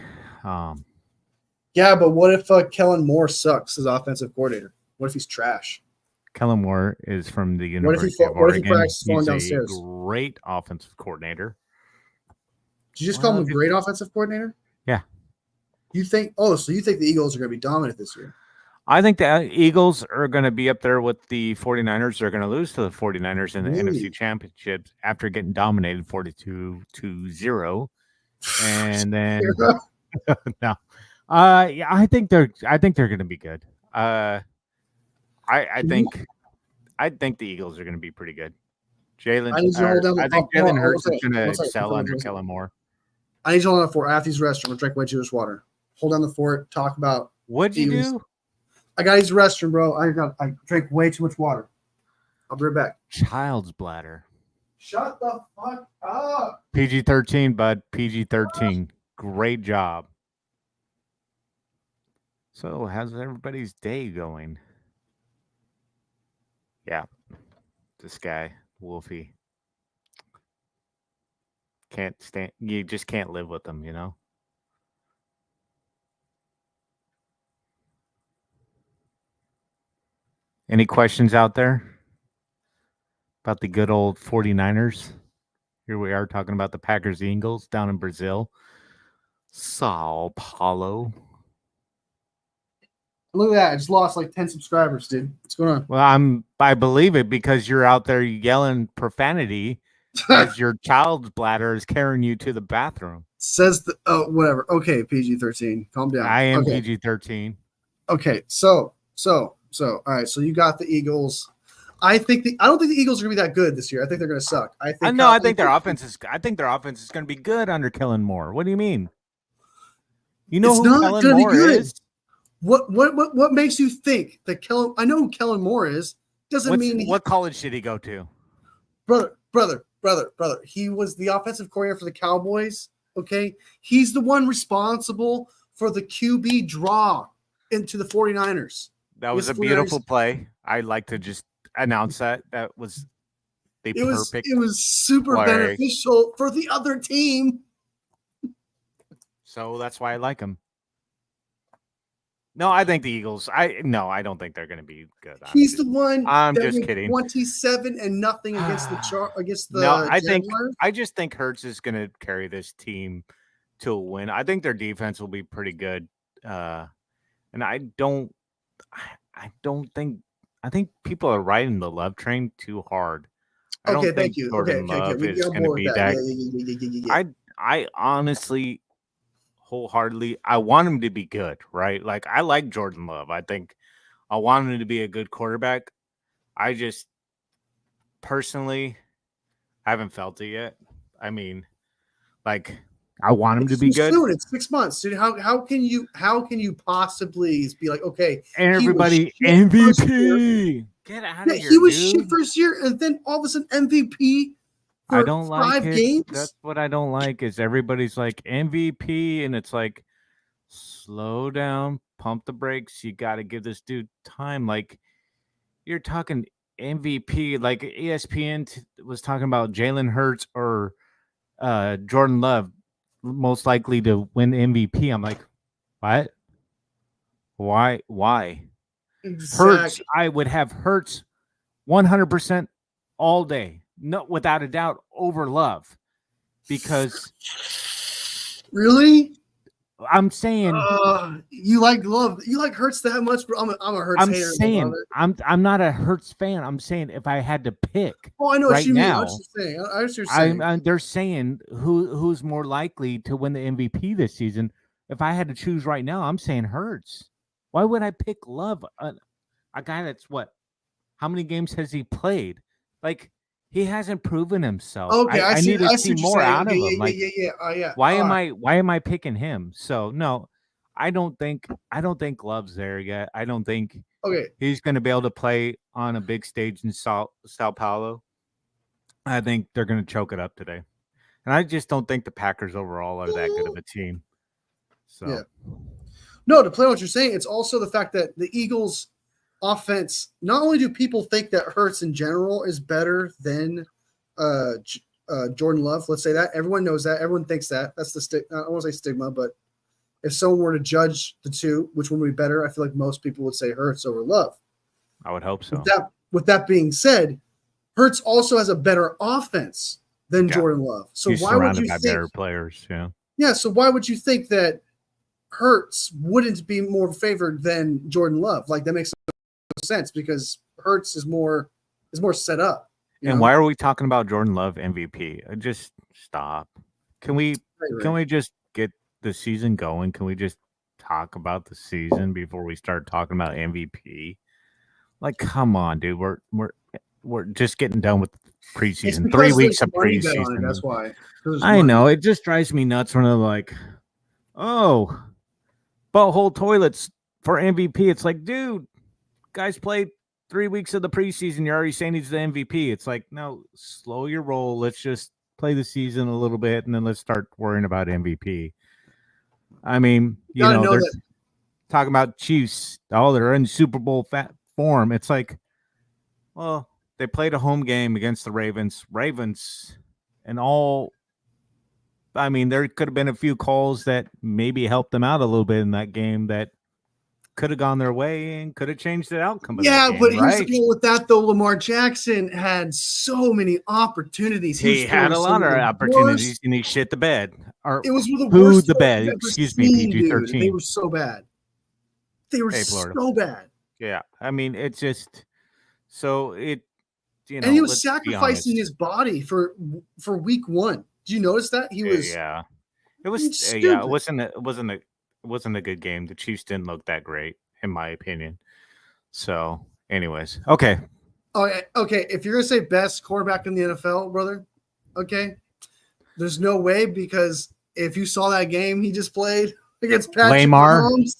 Yeah, but what if Kellen Moore sucks as offensive coordinator? What if he's trash? Kellen Moore is from the University of Oregon. He's a great offensive coordinator. Did you just call him a great offensive coordinator? Yeah. You think? Oh, so you think the Eagles are going to be dominant this year? I think the Eagles are going to be up there with the 49ers. They're going to lose to the 49ers in the NFC Championship after getting dominated 42-0. And then No. Yeah, I think they're going to be good. I think the Eagles are going to be pretty good. I need you to hold down. I think Jalen Hurts is going to One second, excel under Kellen Moore. I need you to hold down the fort. I have to use the restroom. I drank way too much water. Hold down the fort. Talk about. What'd you do? I got to use the restroom, bro. I drank way too much water. I'll be right back. Child's bladder. Shut the fuck up. PG-13, bud. PG-13. Great job. So, how's everybody's day going? Yeah. This guy, Wolfie. Can't stand. You just can't live with him, you know? Any questions out there about the good old 49ers? Here we are talking about the Packers Eagles down in Brazil. Sao Paulo. Look at that. I just lost like 10 subscribers, dude. What's going on? Well, I believe it because you're out there yelling profanity as your child's bladder is carrying you to the bathroom. Says the whatever. Okay, PG-13. Calm down. I am okay. PG-13. Okay, so all right. So you got the Eagles. I don't think the Eagles are gonna be that good this year. I think they're gonna suck. I think their offense is gonna be good under Kellen Moore. What do you mean? You know who Kellen Moore is? What makes you think that Kellen? I know who Kellen Moore is. Doesn't mean what college did he go to? Brother. He was the offensive coordinator for the Cowboys. Okay, he's the one responsible for the QB draw into the 49ers. That was a beautiful play. I'd like to just announce that was the perfect. It was super beneficial for the other team. So that's why I like him. No, I think the Eagles. I don't think they're going to be good. He's the one. I'm just kidding. 27 and nothing against the. No, I just think Hurts is going to carry this team to a win. I think their defense will be pretty good, and I think people are riding the love train too hard. I don't think Jordan Love is going to be that. Yeah. I honestly, wholeheartedly, I want him to be good, right? Like, I like Jordan Love. I think I want him to be a good quarterback. I just personally haven't felt it yet. I mean, like, I want him to be good. Soon. It's 6 months, dude. How can you possibly be like, okay, and everybody MVP? Get out of here. He was shit first year, and then all of a sudden MVP. I don't like 5 games. That's what I don't like is everybody's like MVP, and it's like, slow down, pump the brakes. You got to give this dude time. Like, you're talking MVP, like ESPN was talking about Jalen Hurts or Jordan Love most likely to win MVP. I'm like, what? Why? Exactly. Hurts, I would have Hurts 100% all day. No, without a doubt, over Love. Because really? I'm saying you like Love. You like Hurts that much, bro. I'm a Hurts hater. Saying I'm not a Hurts fan. I'm saying if I had to pick. Oh, I know what you mean. Now, I was just saying. They're saying who's more likely to win the MVP this season. If I had to choose right now, I'm saying Hurts. Why would I pick Love? A guy that's what? How many games has he played? Like, he hasn't proven himself. Okay, I need to see more out of him. Yeah. Why am I picking him? So no, I don't think Love's there yet. I don't think he's going to be able to play on a big stage in Sao Paulo. I think they're going to choke it up today, and I just don't think the Packers overall are that good of a team. So yeah. No, to play on what you're saying, it's also the fact that the Eagles' offense, not only do people think that Hurts in general is better than Jordan Love, let's say that. Everyone knows that. Everyone thinks that. That's the I don't want to say stigma, but if someone were to judge the two, which one would be better, I feel like most people would say Hurts over Love. I would hope so. With that being said, Hurts also has a better offense than Jordan Love. So he's why would you think better players? Yeah. Yeah. So why would you think that Hurts wouldn't be more favored than Jordan Love? Like, that makes no sense because Hurts is more set up. And why are we talking about Jordan Love MVP? Just stop. Can we just get the season going, can we just talk about the season before we start talking about MVP? Like, come on, dude. We're just getting done with It's preseason. 3 because weeks there's of money bet on it. preseason. That's why. There's I money. know. It just drives me nuts when they're like, oh, butthole toilets for MVP. It's like, dude, guys played 3 weeks of the preseason. You're already saying he's the MVP. It's like, no, slow your roll. Let's just play the season a little bit, and then let's start worrying about MVP. I mean, you know they're talking about Chiefs. Oh, they're in Super Bowl form. It's like, well, they played a home game against the Ravens. And all. I mean, there could have been a few calls that maybe helped them out a little bit in that game that could have gone their way and could have changed the outcome of that game. But here's the deal with that, though. Lamar Jackson had so many opportunities. He had a lot of opportunities, and he shit the bed. It was the worst the bed. Excuse me, PG-13. They were so bad. They were so bad. Yeah, I mean, it's just so it. You know, and he was sacrificing his body for week 1. Did you notice that he was? Yeah, it was. Yeah, it wasn't a good game. The Chiefs didn't look that great, in my opinion. So, anyways, okay. Okay. If you're gonna say best quarterback in the NFL, brother, okay, there's no way, because if you saw that game he just played against Patrick Mahomes,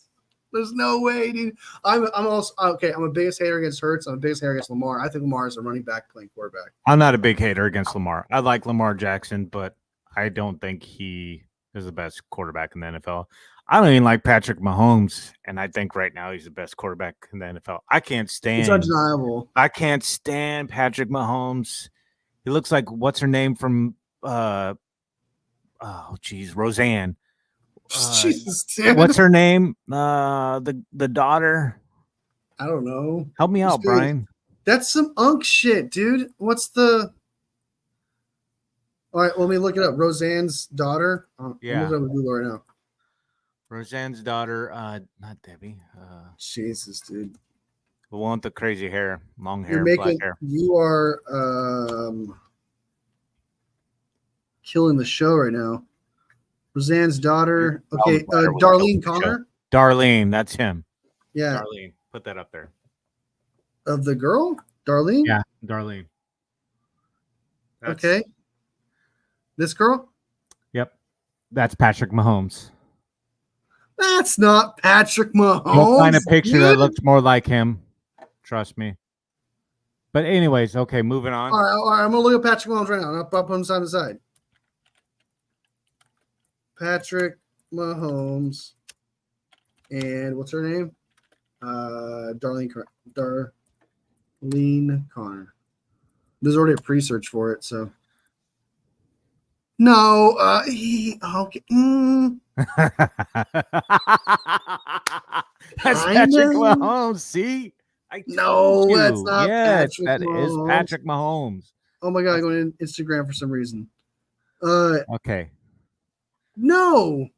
there's no way, dude. I'm also okay. I'm a biggest hater against Hurts. I'm a biggest hater against Lamar. I think Lamar is a running back playing quarterback. I'm not a big hater against Lamar. I like Lamar Jackson, but I don't think he is the best quarterback in the NFL. I don't even like Patrick Mahomes, and I think right now he's the best quarterback in the NFL. I can't stand. It's undeniable. I can't stand Patrick Mahomes. He looks like what's her name from Roseanne. Jesus, dude. What's her name? The daughter. I don't know. Help me out, Brian. That's some unk shit, dude. What's the? All right, let me look it up. Roseanne's daughter. Yeah, I'm looking Google right now. Roseanne's daughter. Not Debbie. Jesus, dude. The one with the crazy hair, long hair, black hair. You are killing the show right now. Roseanne's daughter. Okay, Darlene Connor. Darlene, that's him. Yeah. Darlene, put that up there. Of the girl? Darlene? Yeah, Darlene. Okay. This girl? Yep. That's Patrick Mahomes. That's not Patrick Mahomes. You'll find a picture that looks more like him. Trust me. But anyways, okay, moving on. All right, I'm going to look at Patrick Mahomes right now. I'll put him side to side. Patrick Mahomes, and what's her name? Darlene Connor. There's already a pre-search for it, so no. Okay. That's Patrick Mahomes. See, that's not. Yes, Patrick that Mahomes. is Patrick Mahomes. Oh my god, I'm going to Instagram for some reason. Okay. No.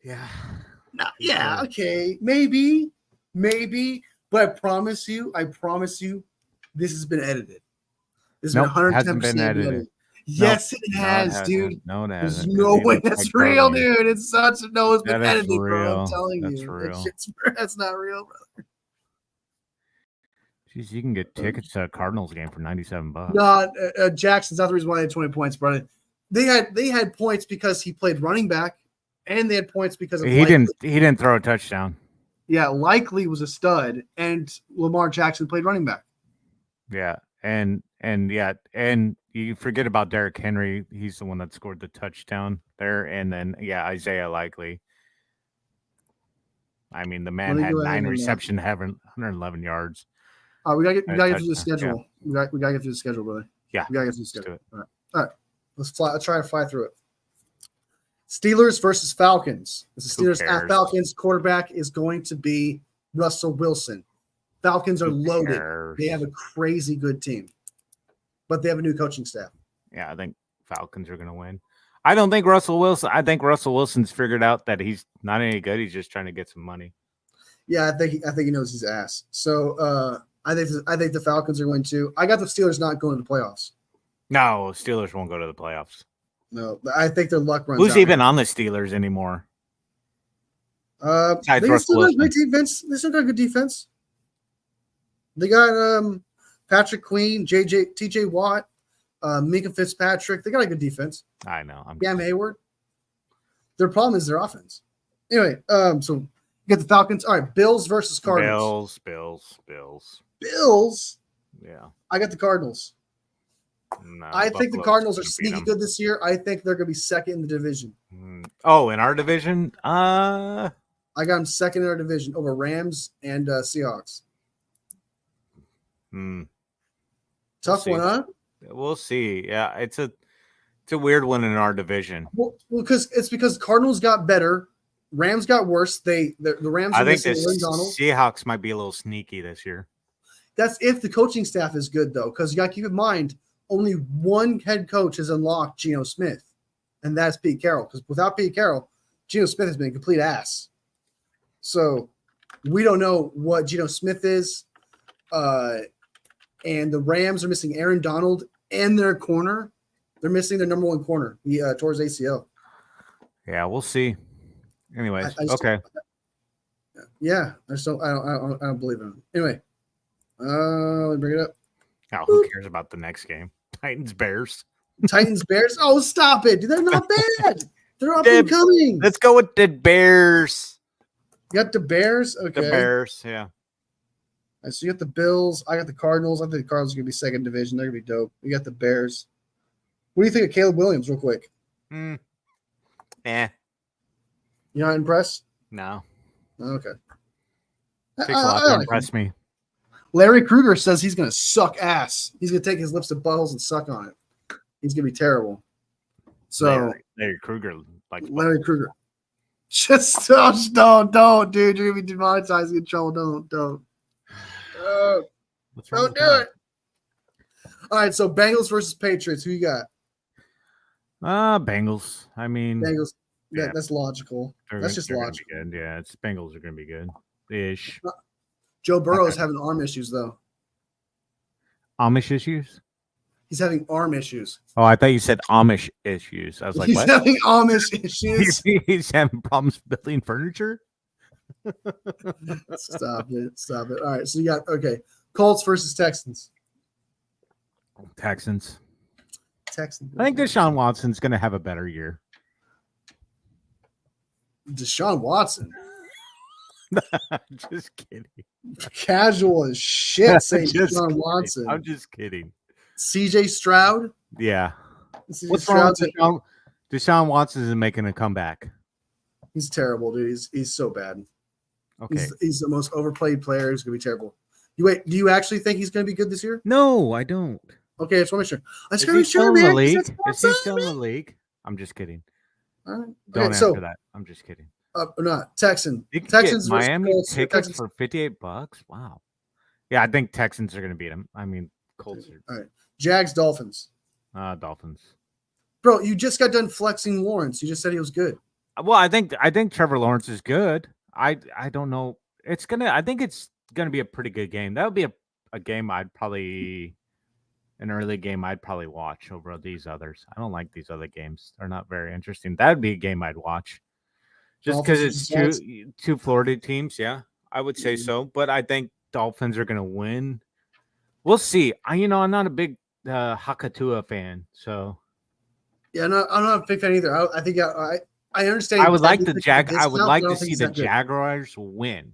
Yeah. No, yeah. Okay. Maybe. But I promise you, this has been edited. This has been 110% edited. Yes, it has, dude. No, it hasn't. There's no way that's real, dude. It's such a no. It's been edited, bro. I'm telling you. Real. That's not real, brother. Jeez, you can get tickets to a Cardinals game for $97. No, Jackson's not the reason why they had 20 points, brother. They had points because he played running back, and they had points because of he didn't throw a touchdown. Yeah, Likely was a stud, and Lamar Jackson played running back. Yeah, and you forget about Derrick Henry. He's the one that scored the touchdown there, and then Isaiah Likely. I mean, the man had 9 receptions, having 111 yards. We gotta get through the schedule. Yeah. We gotta get through the schedule, brother. Yeah, we gotta get through the schedule. All right. Let's try to fly through it. Steelers versus Falcons. The Steelers at Falcons. Quarterback is going to be Russell Wilson. Falcons are loaded. They have a crazy good team, but they have a new coaching staff. Yeah, I think Falcons are going to win. I don't think Russell Wilson. I think Russell Wilson's figured out that he's not any good. He's just trying to get some money. Yeah, I think he knows his ass. So I think the Falcons are going to. I got the Steelers not going to the playoffs. No, Steelers won't go to the playoffs. No, I think their luck runs out. Who's even on the Steelers anymore? They still got great defense. They still got good defense. They got Patrick Queen, TJ Watt, Minka Fitzpatrick. They got a good defense. I know. Cam Hayward. Their problem is their offense. Anyway, so you get the Falcons. All right, Bills versus Cardinals. Bills. Yeah. I got the Cardinals. No, I think the Cardinals are sneaky good this year. I think they're going to be second in the division. Oh, in our division? I got them second in our division over Rams and Seahawks. Tough one, huh? We'll see. Yeah, it's a weird one in our division. Well, because Cardinals got better, Rams got worse. The Rams. I think the Seahawks might be a little sneaky this year. That's if the coaching staff is good, though, because you got to keep in mind only one head coach has unlocked Geno Smith, and that's Pete Carroll. Because without Pete Carroll, Geno Smith has been a complete ass. So we don't know what Geno Smith is. And the Rams are missing Aaron Donald and their corner. They're missing their number one corner. He tore his ACL. Yeah, we'll see. Anyways, okay. Yeah, I don't believe in him. Anyway, let me bring it up. Now, who cares about the next game? Titans Bears. Oh, stop it! They're not bad. They're up and coming. Let's go with the Bears. You got the Bears. Okay. The Bears. Yeah. Right, so you got the Bills. I got the Cardinals. I think the Cardinals are going to be second division. They're going to be dope. You got the Bears. What do you think of Caleb Williams, real quick? Eh. You're not impressed? No. Okay. Takes a lot to impress me. Larry Krueger says he's going to suck ass. He's going to take his lips to buttholes and suck on it. He's going to be terrible. So Larry Krueger. Larry Krueger. Just don't, dude. You're going to be demonetized in trouble. Don't. Don't do it. All right, so Bengals versus Patriots. Who you got? Bengals. I mean, Bengals. Yeah, that's logical. That's just logical. Good. Yeah, it's Bengals are going to be good. Ish. Joe Burrow's having arm issues though. Amish issues? He's having arm issues. Oh, I thought you said Amish issues. I was like, he's what? Having Amish issues. He's having problems building furniture. Stop it. All right, so you got Colts versus Texans. Texans. I think Deshaun Watson's going to have a better year. Deshaun Watson. Just kidding. Casual as shit saying Deshaun Watson. I'm just kidding. CJ Stroud? Yeah. What's wrong with Deshaun Watson isn't making a comeback. He's terrible, dude. He's so bad. Okay. He's the most overplayed player. He's going to be terrible. Do you actually think he's going to be good this year? No, I don't. Okay, I just want to make sure. Is he still in the league? Is he still in the league? I'm just kidding. All right. Don't answer that. I'm just kidding. Not Texans. Miami tickets for $58. Wow. Yeah, I think Texans are going to beat them. I mean, Colts are. All right. Jags, Dolphins. Dolphins. Bro, you just got done flexing Lawrence. You just said he was good. Well, I think Trevor Lawrence is good. I don't know. I think it's gonna be a pretty good game. That would be a game an early game I'd probably watch over these others. I don't like these other games. They're not very interesting. That would be a game I'd watch. Just because it's two Florida teams, yeah. I would say so. But I think Dolphins are gonna win. We'll see. I'm not a big Hakatua fan, so yeah, I'm not a big fan either. I think I understand. I would like I would like to see the Jaguars win.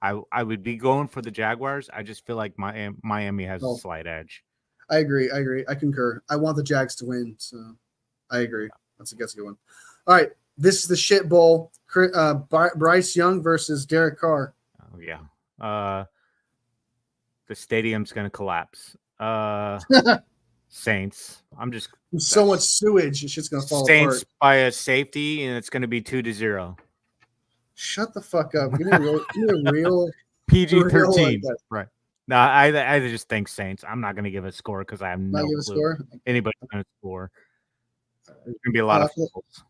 I would be going for the Jaguars. I just feel like Miami has a slight edge. I agree. I concur. I want the Jags to win, so I agree. That's a good one. All right, this is the shit bowl. Bryce Young versus Derek Carr. Oh yeah. The stadium's gonna collapse. Saints. So much sewage. It's just gonna fall Saints apart. By a safety, and it's gonna be 2-0. Shut the fuck up. Give me a real PG-13. Right. No, I just think Saints. I'm not gonna give a score because I have no clue. Anybody's gonna score. There's gonna be a lot of goals.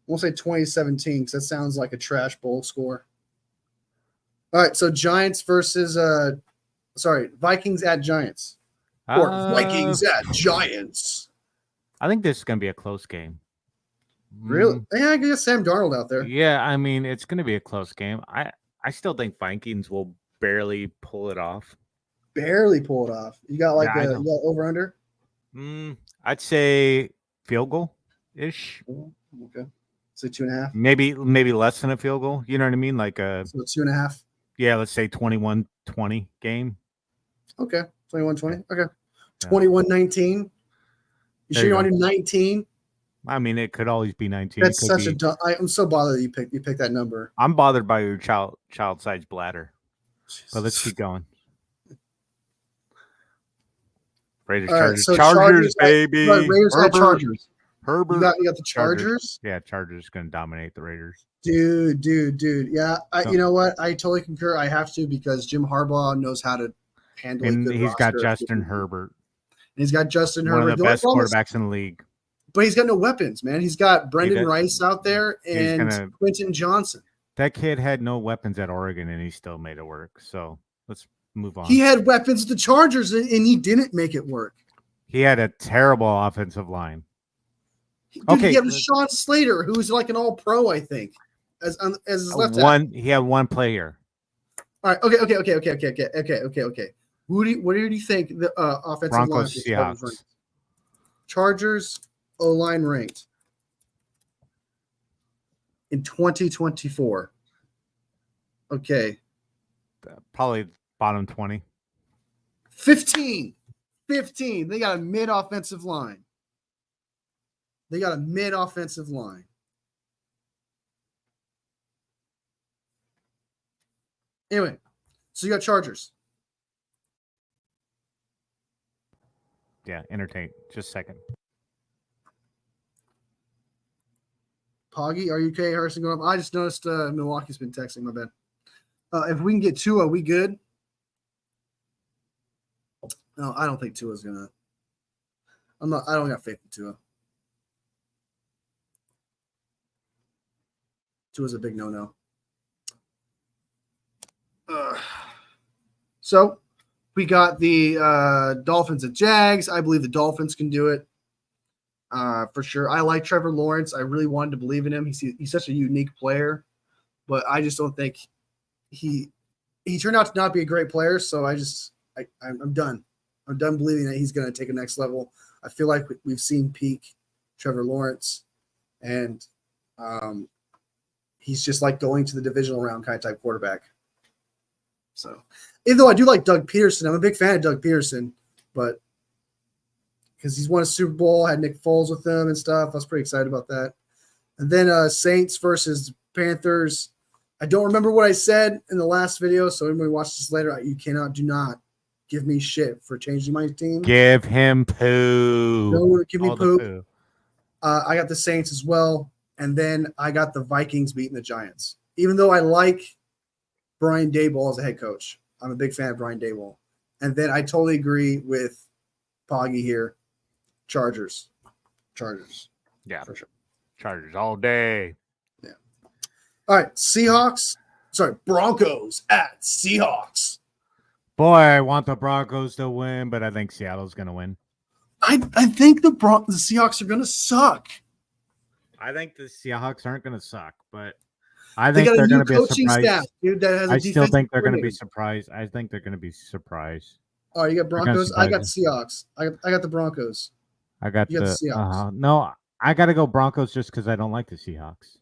We'll say 2017 because that sounds like a trash bowl score. All right, so Giants versus Vikings at Giants. Or Vikings at Giants. I think this is going to be a close game. Really? Yeah, I guess Sam Darnold out there. Yeah, I mean, it's going to be a close game. I still think Vikings will barely pull it off. Barely pull it off. You got like you got over under? I'd say field goal ish. Okay. So 2.5. Maybe less than a field goal. You know what I mean? Like a 2.5. Yeah, let's say 21-20 game. Okay. 21-20. Okay. 21-19. You sure you want to do 19? I mean, it could always be 19. That's such a dumb. I'm so bothered that you picked that number. I'm bothered by your child-sized bladder. Jesus. But let's keep going. Raiders, Chargers, so Chargers, baby. Raiders at Chargers. Herbert. You got the Chargers? Yeah, Chargers going to dominate the Raiders. Dude. Yeah, you know what? I totally concur. I have to because Jim Harbaugh knows how to handle it. And he's got Justin Herbert. And he's got Justin One Herbert. Of the best quarterbacks in the league. But he's got no weapons, man. He's got Brendan Rice out there and Quentin Johnson. That kid had no weapons at Oregon, and he still made it work. So let's move on. He had weapons at the Chargers, and he didn't make it work. He had a terrible offensive line. Dude, he had Sean Slater, who's like an all-pro, I think, as his left tackle. He had one player. All right. Okay. What do you think the offensive Broncos, line? Seahawks. Chargers O-line ranked in 2024. Okay. Probably bottom 20. 15. They got a mid-offensive line. Anyway, so you got Chargers. Yeah, entertain. Just a second. Poggy, are you okay? Harrison going up? I just noticed Milwaukee's been texting. My bad. If we can get Tua, we good? No, I don't think Tua's gonna. I don't got faith in Tua. Tua's a big no-no. So we got the Dolphins and Jags. I believe the Dolphins can do it for sure. I like Trevor Lawrence. I really wanted to believe in him. He's such a unique player, but I just don't think he turned out to not be a great player. So I'm done. I'm done believing that he's going to take a next level. I feel like we've seen peak Trevor Lawrence, and he's just like going to the divisional round kind of type quarterback. So, even though I do like Doug Peterson, I'm a big fan of Doug Peterson, but because he's won a Super Bowl, had Nick Foles with them and stuff, I was pretty excited about that. And then Saints versus Panthers. I don't remember what I said in the last video, so anybody watch this later. Do not give me shit for changing my team. Give him poo. No, give me poo. I got the Saints as well, and then I got the Vikings beating the Giants. Even though I like Brian Daboll as a head coach, I'm a big fan of Brian Daboll. And then I totally agree with Poggy here. Chargers. Yeah, for sure. Chargers all day. Yeah. All right, Broncos at Seahawks. Boy, I want the Broncos to win, but I think Seattle's going to win. I think the Seahawks are going to suck. I think the Seahawks aren't going to suck, but I think they're going to be a surprise. Staff, dude, that has I still think they're going to be surprised. I think they're going to be surprised. Oh, you got Broncos? I got Seahawks. I got the Broncos. I got the Seahawks. No, I got to go Broncos just because I don't like the Seahawks.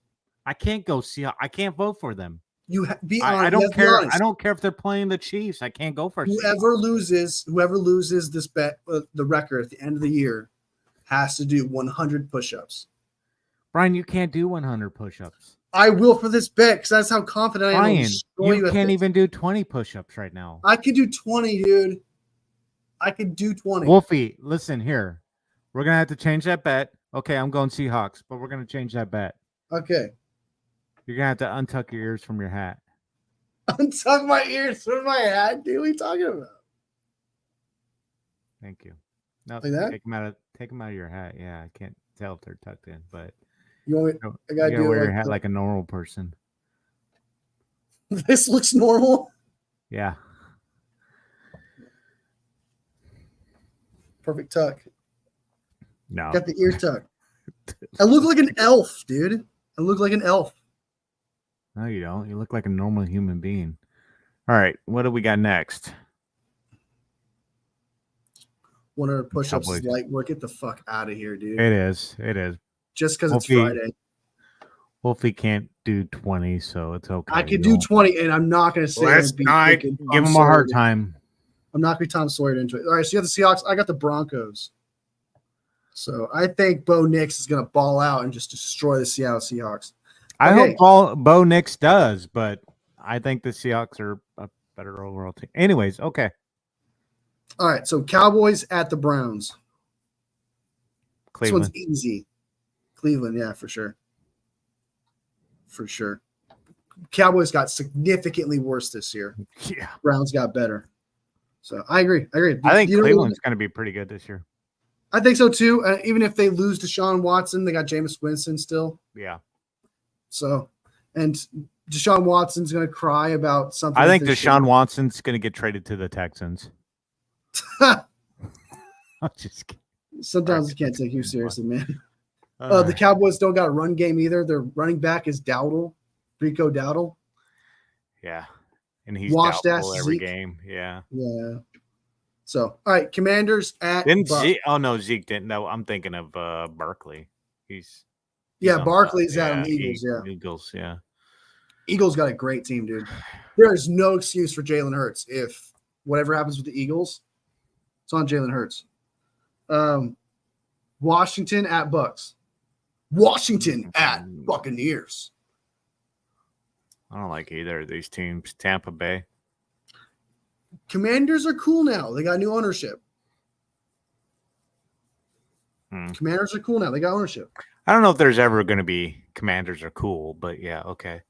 I can't go Seahawks. I can't vote for them. I don't care. I don't care if they're playing the Chiefs. I can't go for whoever loses this bet, the record at the end of the year, has to do 100 push-ups. Brian, you can't do 100 push-ups. I will for this bet because that's how confident I am. Brian, you can't even do 20 push-ups right now. I can do 20, dude. I can do 20. Wolfie, listen here. We're gonna have to change that bet. Okay, I'm going Seahawks, but we're gonna change that bet. Okay. You're going to have to untuck your ears from your hat. Untuck my ears from my hat? Dude, what are you talking about? Thank you. No, like that? Take them out of your hat. Yeah, I can't tell if they're tucked in, but you want me, I gotta wear your hat like a normal person. This looks normal? Yeah. Perfect tuck. No. Got the ear tuck. I look like an elf, dude. I look like an elf. No, you don't. You look like a normal human being. All right, what do we got next? 100 push-ups is light work. Get the fuck out of here, dude. It is. It is. Just because it's Friday. Wolfie can't do 20, so it's okay. I could do 20, and I'm not going to say Let's not give him a hard time. I'm not going to be Tom Sawyer into it. All right, so you have the Seahawks. I got the Broncos. So I think Bo Nix is going to ball out and just destroy the Seattle Seahawks. I hope Bo Nix does, but I think the Seahawks are a better overall team. Anyways, okay. All right, so Cowboys at the Browns. Cleveland. This one's easy. Cleveland, yeah, for sure. For sure. Cowboys got significantly worse this year. Yeah. Browns got better. So I agree. I think Cleveland's going to be pretty good this year. I think so too. Even if they lose Deshaun Watson, they got Jameis Winston still. Yeah. So, and Deshaun Watson's going to cry about something. I think Deshaun Watson's going to get traded to the Texans. I'm just kidding. Sometimes I can't take you seriously, man. The Cowboys don't got a run game either. Their running back is Dowdle, Rico Dowdle. Yeah. And he's washed doubtful every Zeke. game. Yeah. Yeah. So, all right, Commanders at Zeke? Oh no, Zeke didn't. No, I'm thinking of Barkley. He's Barkley's out on the Eagles. Eagles. Yeah. Eagles got a great team, dude. There is no excuse for Jalen Hurts. If whatever happens with the Eagles, it's on Jalen Hurts. Washington at Bucks. Washington at Buccaneers. I don't like either of these teams. Tampa Bay. Commanders are cool now. They got new ownership. Commanders are cool now. They got ownership. I don't know if there's ever going to be Commanders are cool, but yeah, okay.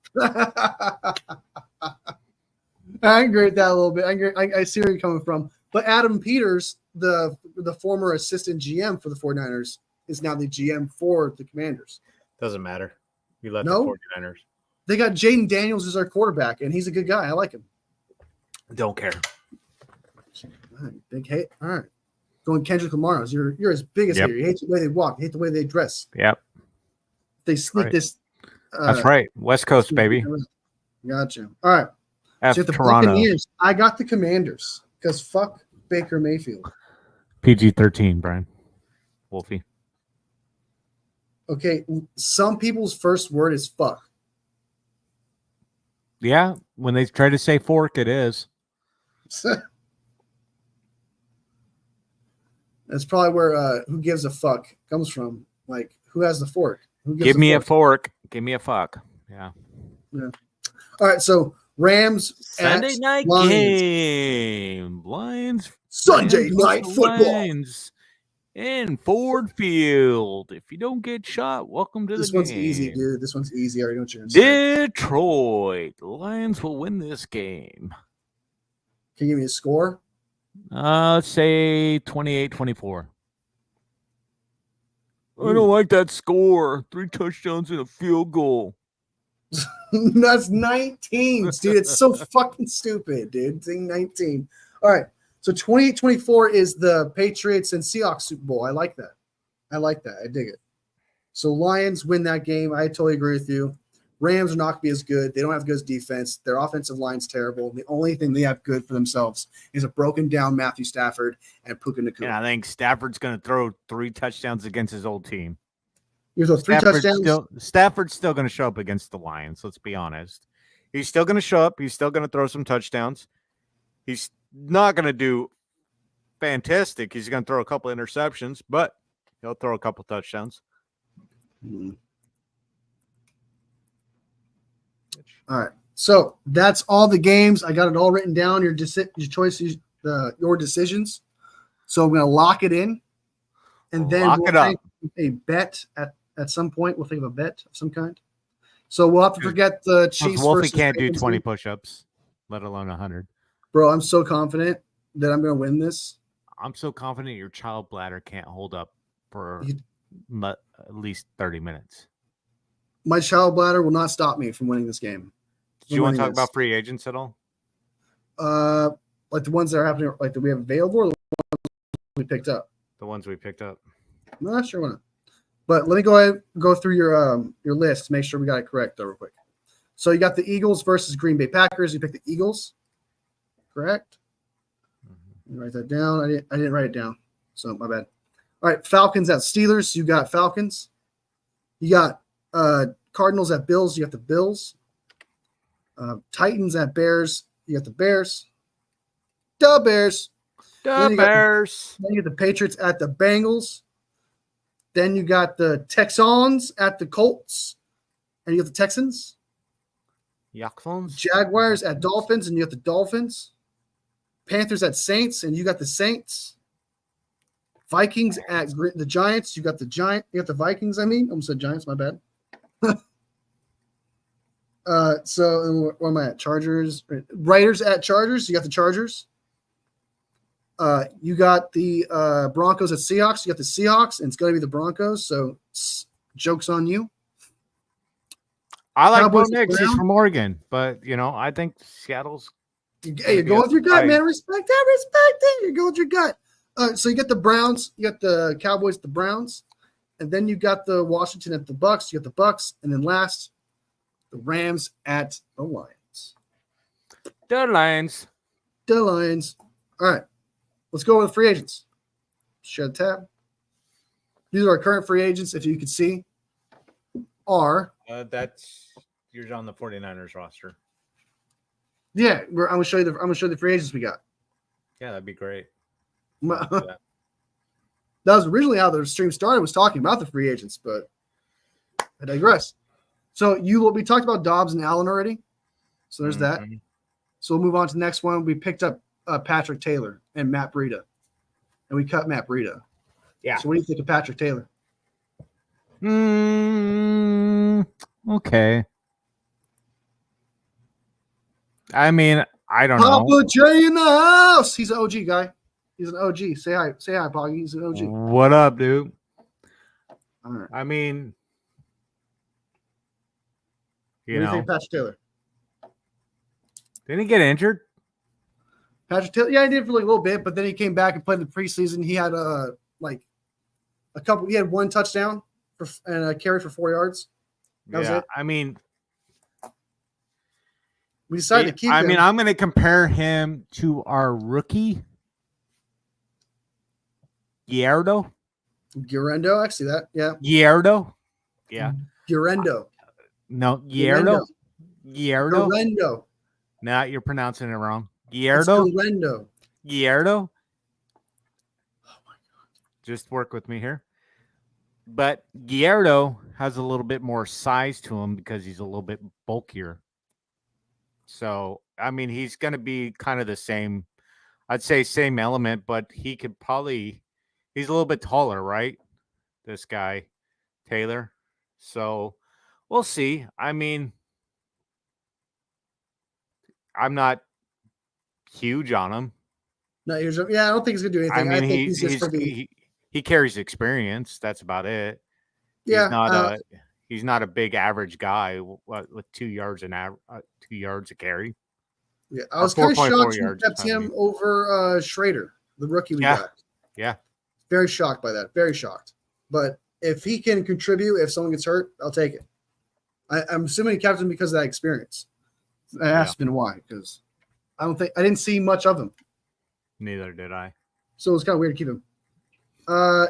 I agree with that a little bit. I see where you're coming from. But Adam Peters, the former assistant GM for the 49ers, is now the GM for the Commanders. Doesn't matter. You let the 49ers. They got Jaden Daniels as our quarterback, and he's a good guy. I like him. Don't care. All right, big hate. All right. Going Kendrick Lamar. You're as big as here. You hate the way they walk. You hate the way they dress. Yep. They sneak this. That's right. West Coast, baby. Gotcha. All right. F So the Toronto. Buccaneers, I got the Commanders because fuck Baker Mayfield. PG-13, Brian. Wolfie. Okay. Some people's first word is fuck. Yeah. When they try to say fork, it is. That's probably where who gives a fuck comes from. Like, who has the fork? Who gives Give me a fork. Give me a fuck. Yeah. Yeah. All right. So Rams Sunday night Lions. game. Lions. Sunday night football. Lions in Ford Field. If you don't get shot, welcome to the game. This one's easy, dude. This one's easy. I already know what you're going to say. Detroit. The Lions will win this game. Can you give me a score? Say 28-24. I don't like that score. 3 touchdowns and a field goal. That's 19, dude. It's so fucking stupid, dude. It's 19. All right. So 28-24 is the Patriots and Seahawks Super Bowl. I like that. I dig it. So Lions win that game. I totally agree with you. Rams are not going to be as good. They don't have good defense. Their offensive line's terrible. The only thing they have good for themselves is a broken down Matthew Stafford and Puka Nacua. Yeah, I think Stafford's going to throw 3 touchdowns against his old team. You throw 3 touchdowns? Stafford's still going to show up against the Lions. Let's be honest. He's still going to show up. He's still going to throw some touchdowns. He's not going to do fantastic. He's going to throw a couple interceptions, but he'll throw a couple touchdowns. All right. So that's all the games. I got it all written down. Your choices, your decisions. So I'm going to lock it in, and then we'll make a bet at some point. We'll think of a bet of some kind. So we'll have to forget the Chiefs. Wolfie can't do 20 push-ups, let alone 100. Bro, I'm so confident that I'm going to win this. I'm so confident your child bladder can't hold up for at least 30 minutes. My child bladder will not stop me from winning this game. Do you want to talk about free agents at all? Like the ones that are happening, like that we have available, or the ones we picked up? The ones we picked up. I'm not sure why not. But let me go ahead and go through your list to make sure we got it correct, though, real quick. So you got the Eagles versus Green Bay Packers. You picked the Eagles, correct? Write that down. I didn't write it down, so my bad. All right, Falcons at Steelers. You got Falcons. You got Cardinals at Bills. You got the Bills. Titans at Bears. You got the Bears. The Bears. The Bears. Then you got the Patriots at the Bengals. Then you got the Texans at the Colts. And you got the Texans. Yuckphones. Jaguars at Dolphins, and you got the Dolphins. Panthers at Saints, and you got the Saints. Vikings at the Giants. You got the Vikings. I almost said Giants. My bad. So where am I at? Chargers. Raiders at Chargers. You got the Chargers. You got the Broncos at Seahawks. You got the Seahawks, and it's going to be the Broncos. So joke's on you. I like Bo Nix. He's from Oregon, but I think Seattle's. Hey, you're going with your gut, man. Respect that. Respect it. You're going with your gut. So you got the Browns. You got the Cowboys, the Browns, and then you got the Washington at the Bucks. You got the Bucks, and then last, the Rams at the Lions. The Lions. The Lions. All right. Let's go with free agents. Share the tab. These are our current free agents. If you could see, are you're on the 49ers roster. Yeah, I'm gonna show you the free agents we got. Yeah, that'd be great. That was originally how the stream started, was talking about the free agents, but I digress. So we talked about Dobbs and Allen already. So there's that. So we'll move on to the next one. We picked up Patrick Taylor and Matt Breida, and we cut Matt Breida. Yeah. So what do you think of Patrick Taylor? Okay. I mean, I don't know. Papa J in the house. He's an OG guy. He's an OG. Say hi. Say hi, Poggy. He's an OG. What up, dude? All right. I mean, what do you think of Patrick Taylor? Didn't he get injured? Patrick Taylor, yeah, he did for like a little bit, but then he came back and played in the preseason. He had he had one touchdown and a carry for 4 yards. That was it. I mean, we decided to keep him. I mean, I'm going to compare him to our rookie, Guerrero. I see that. Yeah. Guerrero. Yeah. Guerrero. No, Guerrero. Guerrero. Nah, you're pronouncing it wrong. Guerrero. Guerrero. Oh my God. Just work with me here. But Guerrero has a little bit more size to him because he's a little bit bulkier. So, I mean, he's going to be kind of the same, I'd say same element, but he's a little bit taller, right? This guy, Taylor. So, we'll see. I mean, I'm not huge on him. No, I don't think he's going to do anything. I mean, think he's just he carries experience. That's about it. Yeah. He's not a big average guy with 2 yards 2 yards a carry. Yeah, I was kind of shocked you kept him over Schrader, the rookie we got. Yeah. Very shocked by that. Very shocked. But if he can contribute, if someone gets hurt, I'll take it. I'm assuming he kept him because of that experience. That has been why, because I didn't see much of him. Neither did I. So it was kind of weird to keep him.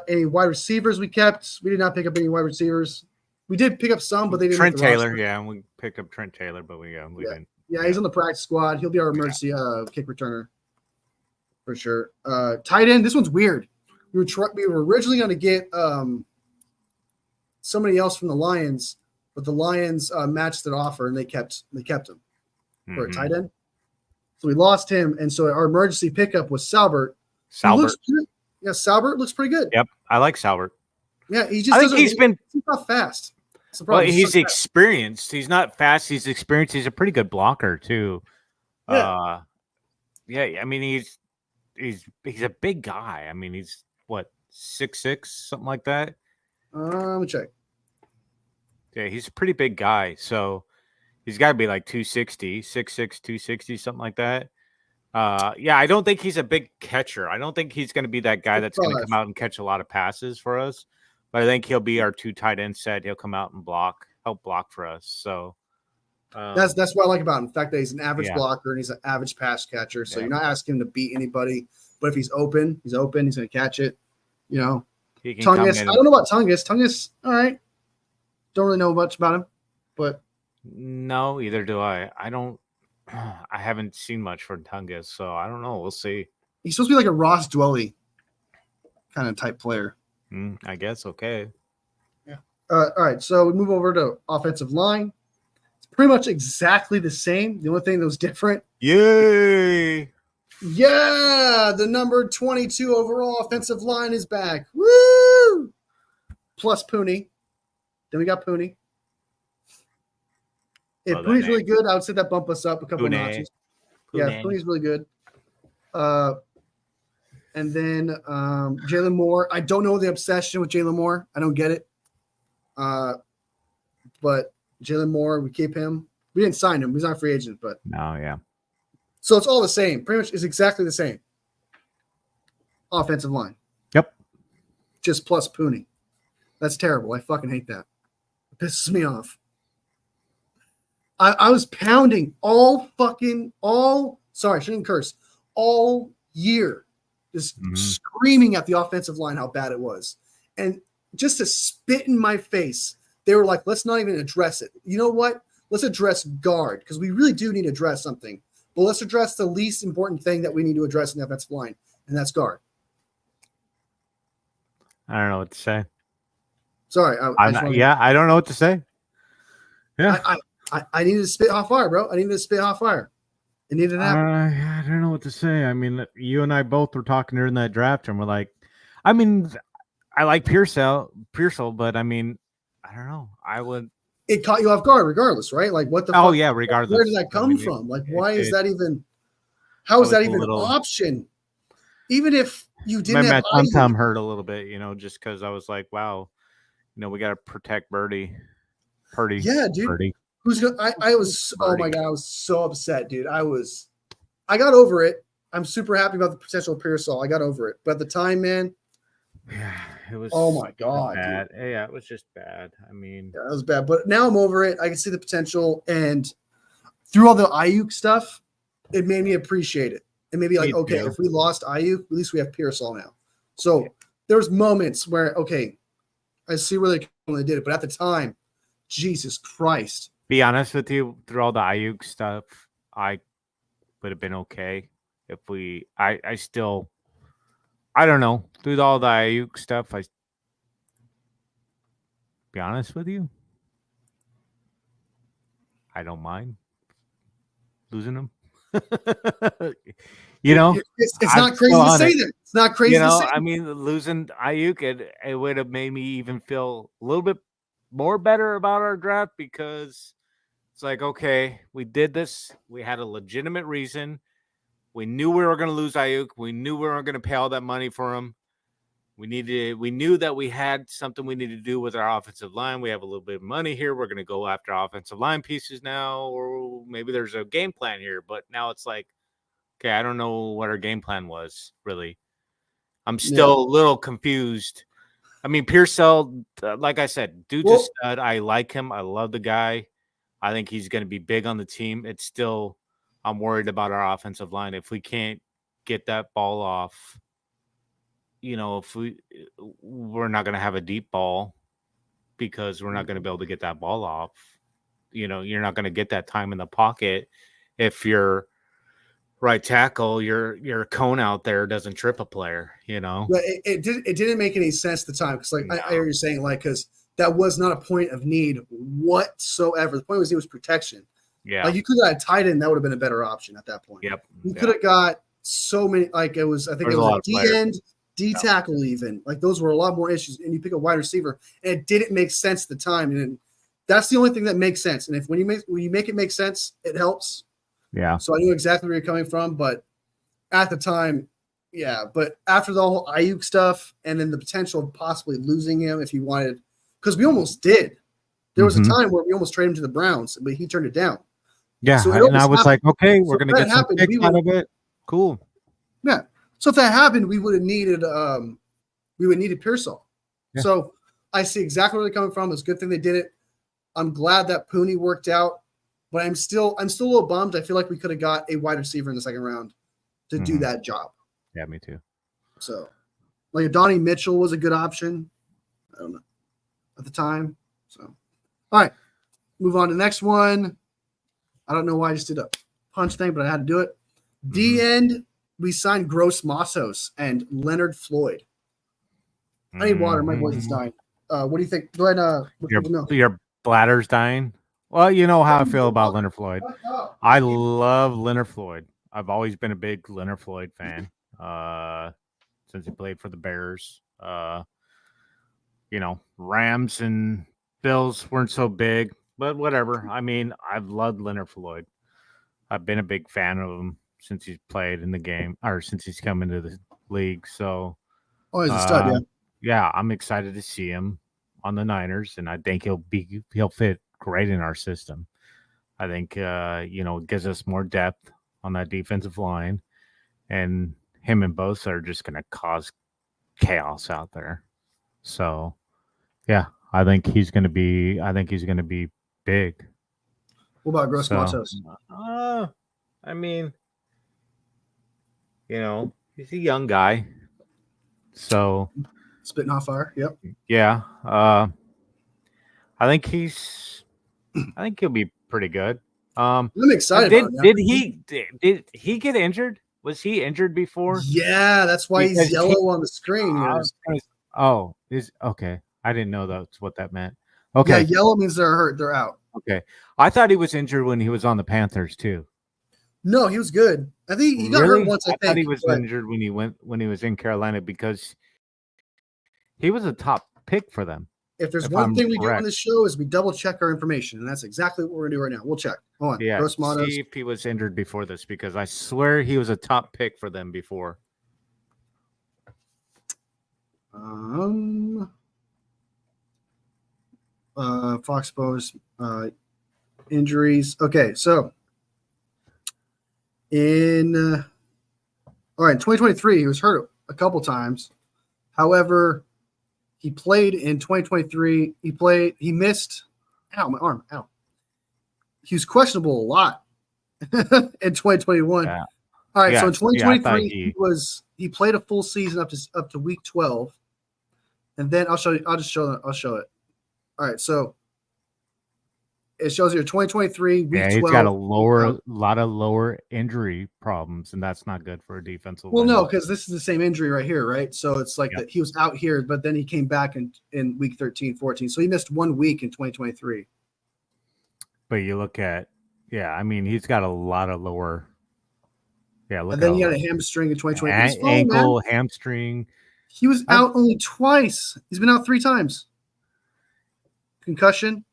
Any wide receivers we kept? We did not pick up any wide receivers. We did pick up some, but they didn't. Trent Taylor, we picked up Trent Taylor, but we didn't. Yeah, he's on the practice squad. He'll be our emergency kick returner for sure. Tight end. This one's weird. We were originally going to get somebody else from the Lions, but the Lions matched that offer and they kept him for a tight end. So we lost him, and so our emergency pickup was Salbert. Salbert looks pretty good. Yep, I like Salbert. Yeah, he's not fast. Well, he's experienced. He's not fast. He's experienced. He's a pretty good blocker too. Yeah. I mean, he's a big guy. I mean, he's what, 6'6", something like that. Let me check. Yeah, he's a pretty big guy. So he's got to be like 260, 6'6", 260, something like that. I don't think he's a big catcher. I don't think he's going to be that guy that's going to come out and catch a lot of passes for us. But I think he'll be our 2 tight end set. He'll come out and help block for us. So that's what I like about him. The fact that he's an average blocker and he's an average pass catcher. So you're not asking him to beat anybody. But if he's open. He's going to catch it. Tungus. I don't know about Tungus. Tungus, all right. Don't really know much about him, but no, either do I. I haven't seen much from Tungus, so I don't know. We'll see. He's supposed to be like a Ross Dwelly kind of type player. I guess. Okay. Yeah. All right. So we move over to offensive line. It's pretty much exactly the same. The only thing that was different. Yay! Yeah, the number 22 overall offensive line is back. Woo! Plus Pooney. Then we got Pooney. If Pooney's really good, I would say that bump us up a couple notches. Yeah, Pooney's really good. And then Jalen Moore. I don't know the obsession with Jalen Moore. I don't get it. But Jalen Moore, we keep him. We didn't sign him. He's not a free agent, but no, yeah. So it's all the same. Pretty much it's exactly the same. Offensive line. Yep. Just plus Pooney. That's terrible. I fucking hate that. It pisses me off. I was pounding sorry, I shouldn't curse, all year. Just screaming at the offensive line how bad it was. And just to spit in my face, they were like, let's not even address it. You know what? Let's address guard because we really do need to address something. But let's address the least important thing that we need to address in the offensive line, and that's guard. I don't know what to say. Sorry. I don't know what to say. Yeah. I needed to spit hot fire, bro. I needed to spit hot fire. It needed to happen. I don't know what to say. I mean, you and I both were talking during that draft, and we're like, I mean, I like Pearsall, but I mean, I don't know. I would. It caught you off guard, regardless, right? Like, what the? Oh, yeah, regardless. Where did that come from? Like, why is that even? How is that even an option? Even if you didn't have Tom hurt a little bit, just because I was like, wow, we got to protect Purdy. Yeah, dude. Purdy. Who's gonna? I was. Oh my god, I was so upset, dude. I got over it. I'm super happy about the potential of Pearsall. I got over it, but at the time, man. Yeah, it was. Oh my god, bad. Dude. Yeah, it was just bad. I mean, yeah, it was bad. But now I'm over it. I can see the potential, and through all the Ayuk stuff, it made me appreciate it. And maybe like, okay, if we lost Ayuk, at least we have Pearsall now. So there's moments where, okay, I see where they did it, but at the time, Jesus Christ. Be honest with you, through all the Ayuk stuff, I would have been okay if we. I still. I don't know. Through all the Ayuk stuff, be honest with you, I don't mind losing him. It's not crazy to say that. It's not crazy to say. I mean, losing Ayuk, it would have made me even feel a little bit more better about our draft because it's like, okay, we did this. We had a legitimate reason. We knew we were going to lose Ayuk. We knew we weren't going to pay all that money for him. We knew that we had something we needed to do with our offensive line. We have a little bit of money here. We're going to go after offensive line pieces now, or maybe there's a game plan here. But now it's like, okay, I don't know what our game plan was, really. I'm still a little confused. I mean, Pearsall, like I said, dude's a stud. I like him. I love the guy. I think he's going to be big on the team. It's still, I'm worried about our offensive line. If we can't get that ball off, if we're not going to have a deep ball because we're not going to be able to get that ball off. You're not going to get that time in the pocket if your right tackle, your cone out there doesn't trip a player. But it didn't make any sense at the time because, I hear you saying because that was not a point of need whatsoever. The point was it was protection. Yeah, you could have got a tight end, that would have been a better option at that point. Yep, you could have got so many. I think it was a D end. D tackle even. Those were a lot more issues. And you pick a wide receiver, and it didn't make sense at the time. And that's the only thing that makes sense. And when you make it make sense, it helps. Yeah. So I knew exactly where you're coming from, but at the time, yeah. But after the whole Ayuk stuff, and then the potential of possibly losing him if he wanted, because we almost did. There was a time where we almost traded him to the Browns, but he turned it down. Yeah, so and I was like, okay, we're going to get some picks out of it. Cool. Yeah. So if that happened, we would have needed Pearsall. Yeah. So I see exactly where they're coming from. It's a good thing they did it. I'm glad that Pooney worked out, but I'm still a little bummed. I feel like we could have got a wide receiver in the second round to do that job. Yeah, me too. So, like, Donnie Mitchell was a good option. I don't know at the time. So, all right, move on to the next one. I don't know why I just did a punch thing, but I had to do it. D end, we signed Gross Matos and Leonard Floyd. I need water. My voice is dying. What do you think? Go ahead. Your bladder's dying. Well, you know how I feel about Leonard Floyd. I love Leonard Floyd. I've always been a big Leonard Floyd fan since he played for the Bears. Rams and Bills weren't so big, but whatever. I mean, I've loved Leonard Floyd. I've been a big fan of him since he's played in the game or since he's come into the league. So, he's a stud, yeah. Yeah, I'm excited to see him on the Niners, and I think he'll fit great in our system. I think it gives us more depth on that defensive line, and him and Bosa are just going to cause chaos out there. So, yeah, I think he's going to be big. What about Gross Matos? I mean, he's a young guy, so spitting hot fire. Yep. Yeah. I think he'll be pretty good. I'm excited. Did he get injured? Was he injured before? Yeah, that's why he's yellow on the screen. Okay. I didn't know that's what that meant. Okay. Yeah, yellow means they're hurt. They're out. Okay. I thought he was injured when he was on the Panthers too. No, he was good. I think he got hurt once. I thought he was injured when he was in Carolina because he was a top pick for them. If there's one thing we do on this show is we double check our information, and that's exactly what we're gonna do right now. We'll check. Hold on. Yeah. See if he was injured before this because I swear he was a top pick for them before. Fox Post injuries. Okay, so in 2023 he was hurt a couple times. However, he played in 2023. He missed. Ow, my arm. Ow. He was questionable a lot in 2021. Yeah. All right, so in 2023 he played a full season up to week 12, and then I'll show you. I'll show it. All right, so it shows here 2023 week 12. He's got a lot of lower injury problems, and that's not good for a defensive. Well, no, because this is the same injury right here, right? So it's like that he was out here, but then he came back in week 13, 14. So he missed 1 week in 2023. But you look at, he's got a lot of lower. Yeah, and then he had a hamstring in 2020. Ankle, hamstring. He was out only twice. He's been out 3 times. Concussion.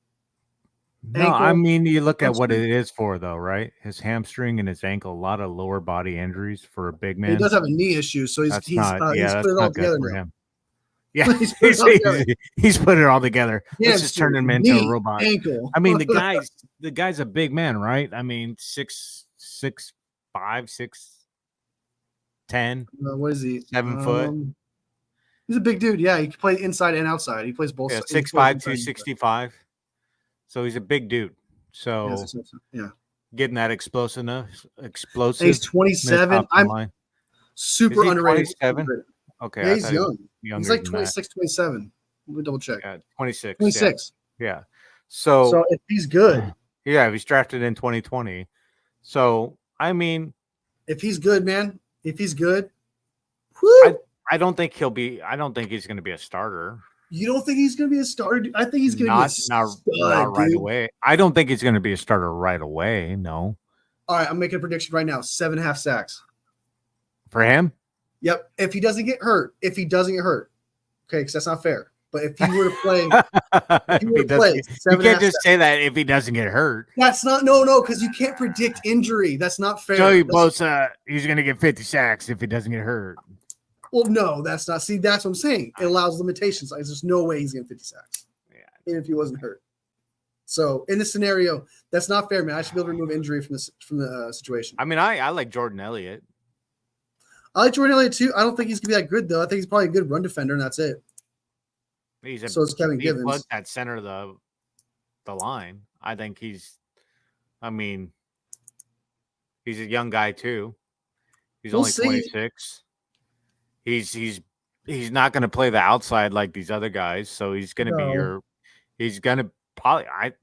No, ankle, you look at what it is for, though, right? His hamstring and his ankle, a lot of lower body injuries for a big man. He does have a knee issue, so he's put it all together for him. Yeah, he's put it all together. Let's just turn him into a robot. Ankle. I mean, the guy's a big man, right? I mean, 6'5", 6'10". What is he? 7 foot. He's a big dude. Yeah, he can play inside and outside. He plays both. 6'5", 265. So he's a big dude. So getting that explosive. He's 27. I'm super underrated. 27? Okay. Yeah, he's young. He's like 26, 27. Let me double check. 26. 26. Yeah. So if he's good. Yeah, he's drafted in 2020. So, if he's good, man, if he's good. I don't think he's going to be a starter. You don't think he's going to be a starter? I think he's going to be a stud, not right away. I don't think he's going to be a starter right away. No. All right, I'm making a prediction right now. 7.5 sacks. For him? Yep. If he doesn't get hurt. Okay, because that's not fair. But if he were to play, you can't just say that if he doesn't get hurt. That's not no, because you can't predict injury. That's not fair. Joey Bosa, he's going to get 50 sacks if he doesn't get hurt. Well, no, that's not. See, that's what I'm saying. It allows limitations. Like, there's no way he's getting 50 sacks. Yeah. Even if he wasn't hurt. So in this scenario, that's not fair, man. I should be able to remove injury from the situation. I like Jordan Elliott. I like Jordan Elliott too. I don't think he's gonna be that good though. I think he's probably a good run defender, and that's it. So it's Kevin he Givens. plugged at center of the line. I think he's. I mean, he's a young guy too. He's We'll only see. 26. He's not going to play the outside like these other guys. So he's going to be your. He's going to probably. I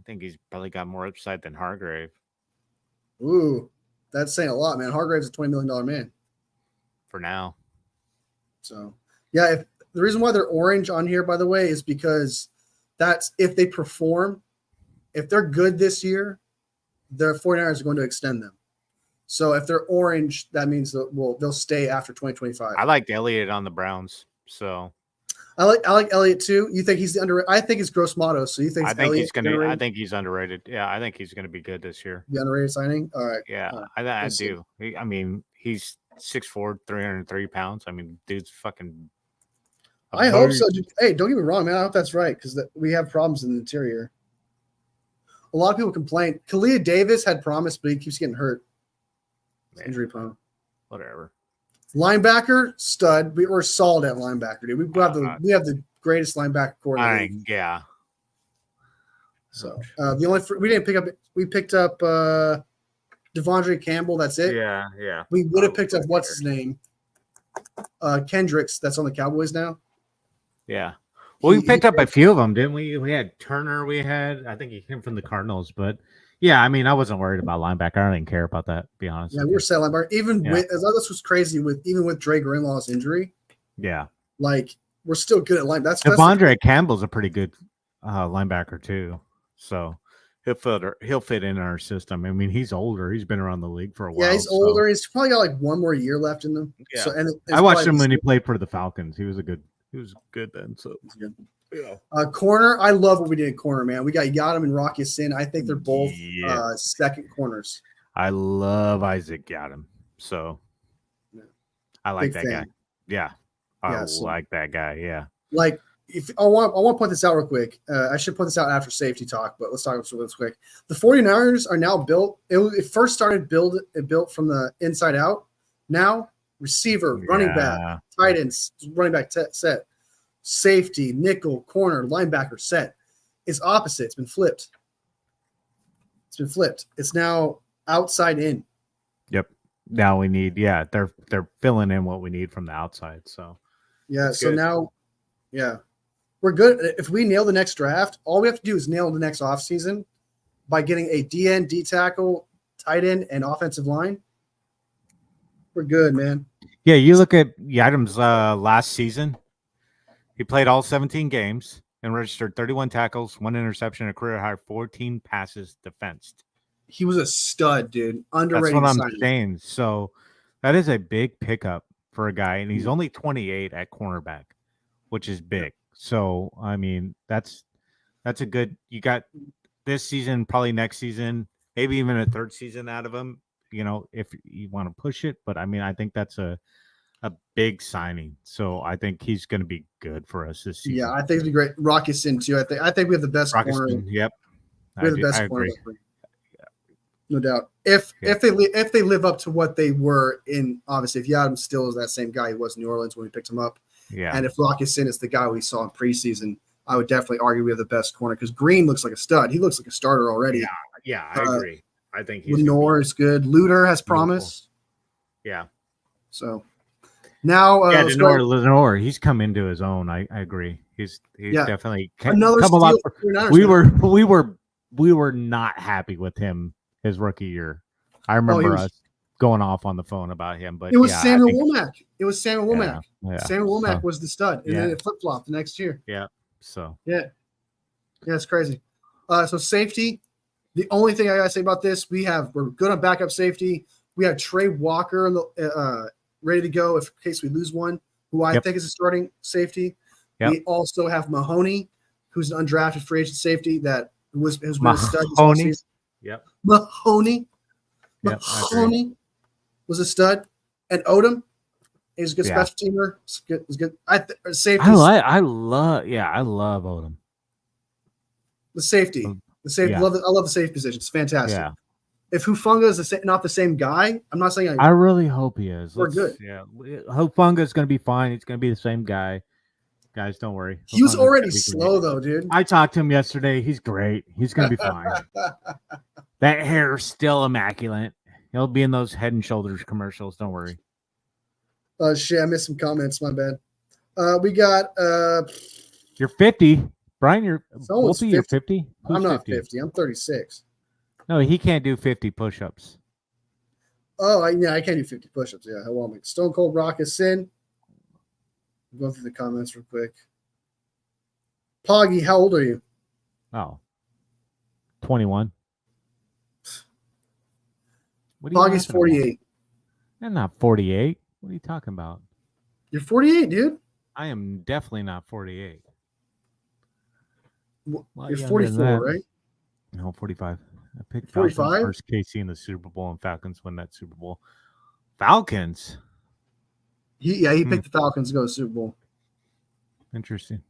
think he's probably got more upside than Hargrave. Ooh, that's saying a lot, man. Hargrave's a $20 million man. For now. So, yeah, if the reason why they're orange on here, by the way, is because that's if they perform, if they're good this year, the 49ers are going to extend them. So if they're orange, that means that they'll stay after 2025. I liked Elliott on the Browns, so I like Elliott too. You think he's the underrated? I think it's Gross Motto. So you think I think he's gonna. I think he's underrated. Yeah, I think he's gonna be good this year. The underrated signing. All right. Yeah, all right. I do. I mean, he's 6'4", 303 pounds. I mean, dude's fucking. I hope so. Hey, don't get me wrong, man. I hope that's right because we have problems in the interior. A lot of people complain. Kalia Davis had promised, but he keeps getting hurt. Injury prone. Whatever. Linebacker stud. We're solid at linebacker, dude. We have the greatest linebacker core in the league. Yeah. So the only we didn't pick up. We picked up Devondre Campbell. That's it. Yeah. We would have picked up what's his name, Kendricks. That's on the Cowboys now. Yeah. Well, we picked up a few of them, didn't we? We had Turner. I think he came from the Cardinals, but yeah, I mean, I wasn't worried about linebacker. I don't even care about that, to be honest. Yeah, we were set linebacker. With as this was crazy with Dre Greenlaw's injury. Yeah. Like we're still good at line. That's Devondre Campbell's a pretty good linebacker too. So he'll fit in our system. I mean, he's older. He's been around the league for a while. Yeah, he's older. He's probably got like one more year left in him. Yeah. So, I watched him when he played for the Falcons. He was good then. So good. Yeah. Corner. I love what we did at corner, man. We got Yadam and Rocky Sin. I think they're both second corners. I love Isaac Yadam. So I like that guy. Yeah. I like that guy. Yeah. Like I want to point this out real quick. I should point this out after safety talk, but let's talk about this quick. The 49ers are now built. It first started built from the inside out. Now receiver, running back, tight ends, running back set, safety, nickel, corner, linebacker set. It's opposite. It's been flipped. It's now outside in. Yep. Now we need, they're filling in what we need from the outside. So now, we're good. If we nail the next draft, all we have to do is nail the next offseason by getting a DN, D tackle, tight end, and offensive line. We're good, man. Yeah, you look at Yadam's last season. He played all 17 games and registered 31 tackles, 1 interception, a career high 14 passes defensed. He was a stud, dude. Underrated. That's what I'm saying. So that is a big pickup for a guy, and he's only 28 at cornerback, which is big. So I mean, that's a good. You got this season, probably next season, maybe even a third season out of him. You know, if you want to push it, but I mean, I think that's a big signing. So I think he's going to be good for us this season. Yeah, I think it'd be great. Rocky Sin too. I think we have the best corner. Yep, we have the best corner. No doubt. If they live up to what they were in, obviously, if Yadam still is that same guy he was in New Orleans when we picked him up, and if Rocky Sin is the guy we saw in preseason, I would definitely argue we have the best corner because Green looks like a stud. He looks like a starter already. Yeah, I agree. I think Lenore is good. Luter has promise. Yeah. So now, Lenore, he's come into his own. I agree. He's definitely another come a lot. We were not happy with him his rookie year. I remember us going off on the phone about him, but it was Samuel Womack. It was Samuel Womack. Yeah. Samuel Womack was the stud, and then it flip flopped the next year. Yeah. So it's crazy. So safety. The only thing I gotta say about this, we're good on backup safety. We have Trey Walker ready to go in case we lose one, who I think is a starting safety. Yep. We also have Mahoney, who's an undrafted free agent safety that has been a stud this whole season. Yep. Mahoney was a stud, and Odom is a good special teamer. Is good. Safety. I love Odom. The safety. I love the safety position. It's fantastic. Yeah. If Hufanga is not the same guy, I'm not saying I really hope he is. We're good. Yeah, Hufanga is going to be fine. It's going to be the same guy. guys. Don't worry. He was already slow though, dude. I talked to him yesterday. He's great. He's gonna be fine. That hair is still immaculate. He'll be in those Head and Shoulders commercials. Don't worry. Oh shit! I missed some comments. My bad. We got. You're 50, Brian. You're Wolfie. You're 50. I'm not 50. I'm 36. No, he can't do 50 push-ups. Oh, I can't do 50 push-ups. Yeah, how long? Stone Cold Rock is sin. Go through the comments real quick. Poggy, how old are you? Oh, 21. Poggy's 48. I'm not 48. What are you talking about? You're 48, dude. I am definitely not 48. You're 44, right? No, 45. I picked 45 versus KC in the Super Bowl, and Falcons win that Super Bowl. Falcons? He picked the Falcons to go to the Super Bowl. Interesting.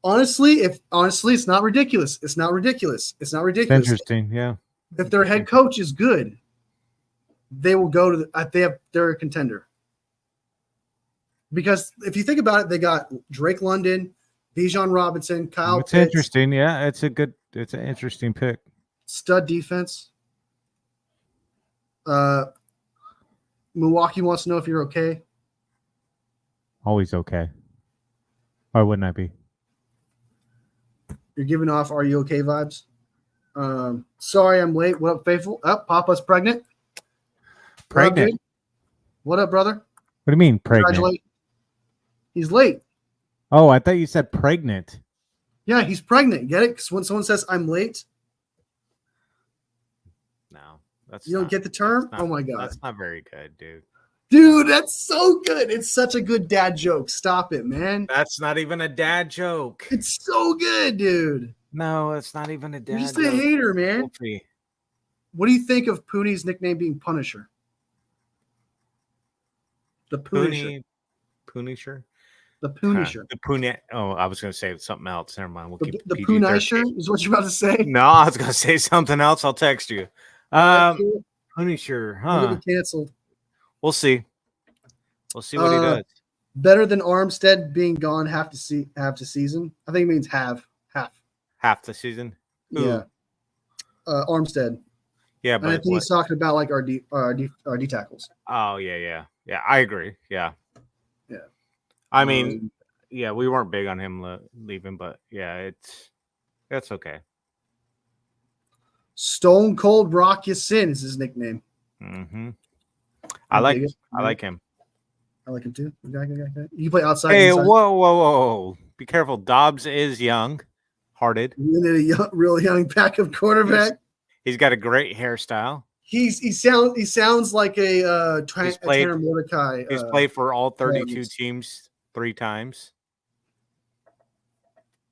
Honestly, it's not ridiculous. It's not ridiculous. It's interesting, yeah. If their head coach is good, they will go to they're a contender. Because if you think about it, they got Drake London, Bijan Robinson, Kyle It's Pitts. Interesting, yeah. It's an interesting pick. Stud defense. Milwaukee wants to know if you're okay. Always okay. Why wouldn't I be? You're giving off "Are you okay" vibes. Sorry I'm late. What up, faithful? Papa's pregnant. Pregnant. What up, brother? What do you mean pregnant? He's late. Oh, I thought you said pregnant. Yeah, he's pregnant. Get it? Because when someone says I'm late, no, you don't get the term. Oh my god, that's not very good, dude. Dude, that's so good. It's such a good dad joke. Stop it, man. That's not even a dad joke. It's so good, dude. No, it's not even a dad joke. You're just a hater, man. Wolfie. What do you think of Pooney's nickname being Punisher? The Punisher. Punisher? The Punisher. The Pune. Oh, I was going to say something else. Never mind. We'll keep the Punisher is what you're about to say? No, I was going to say something else. I'll text you. Punisher, huh? I'm going to be canceled. We'll see. We'll see what he does. Better than Armstead being gone half the season. I think it means half the season. Ooh. Yeah. Armstead. Yeah, but and I think he's talking about like our D tackles. Oh yeah. I agree. Yeah. I mean, yeah, we weren't big on him leaving, but yeah, that's okay. Stone Cold Rock Sin is his nickname. Mm-hmm. I like him. I like him too. You play outside. Hey, inside. Whoa! Be careful. Dobbs is young-hearted. A real young backup quarterback. He's got a great hairstyle. He sounds like a Tanner Mordecai. He's played for all 32 teams 3 times.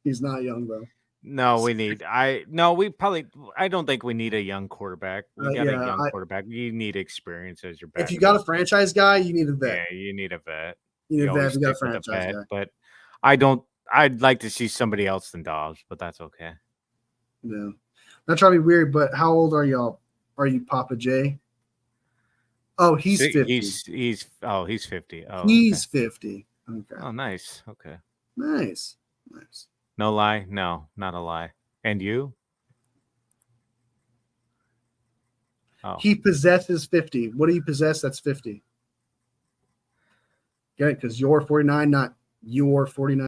He's not young, bro. No, I don't think we need a young quarterback. We got a young quarterback. You need experience as your backup. If you got a franchise guy, you need a vet. Yeah, you need a vet. You got a franchise guy. But I'd like to see somebody else than Dobbs, but that's okay. No. Not trying to be weird, but how old are y'all? Are you Papa J? Oh, he's 50. He's 50. Oh, he's 50. Okay. Oh, nice. Okay. Nice. No lie? No, not a lie. And you? Oh. He possesses 50. What do you possess? That's 50. Get it? Because you're 49, not your 49.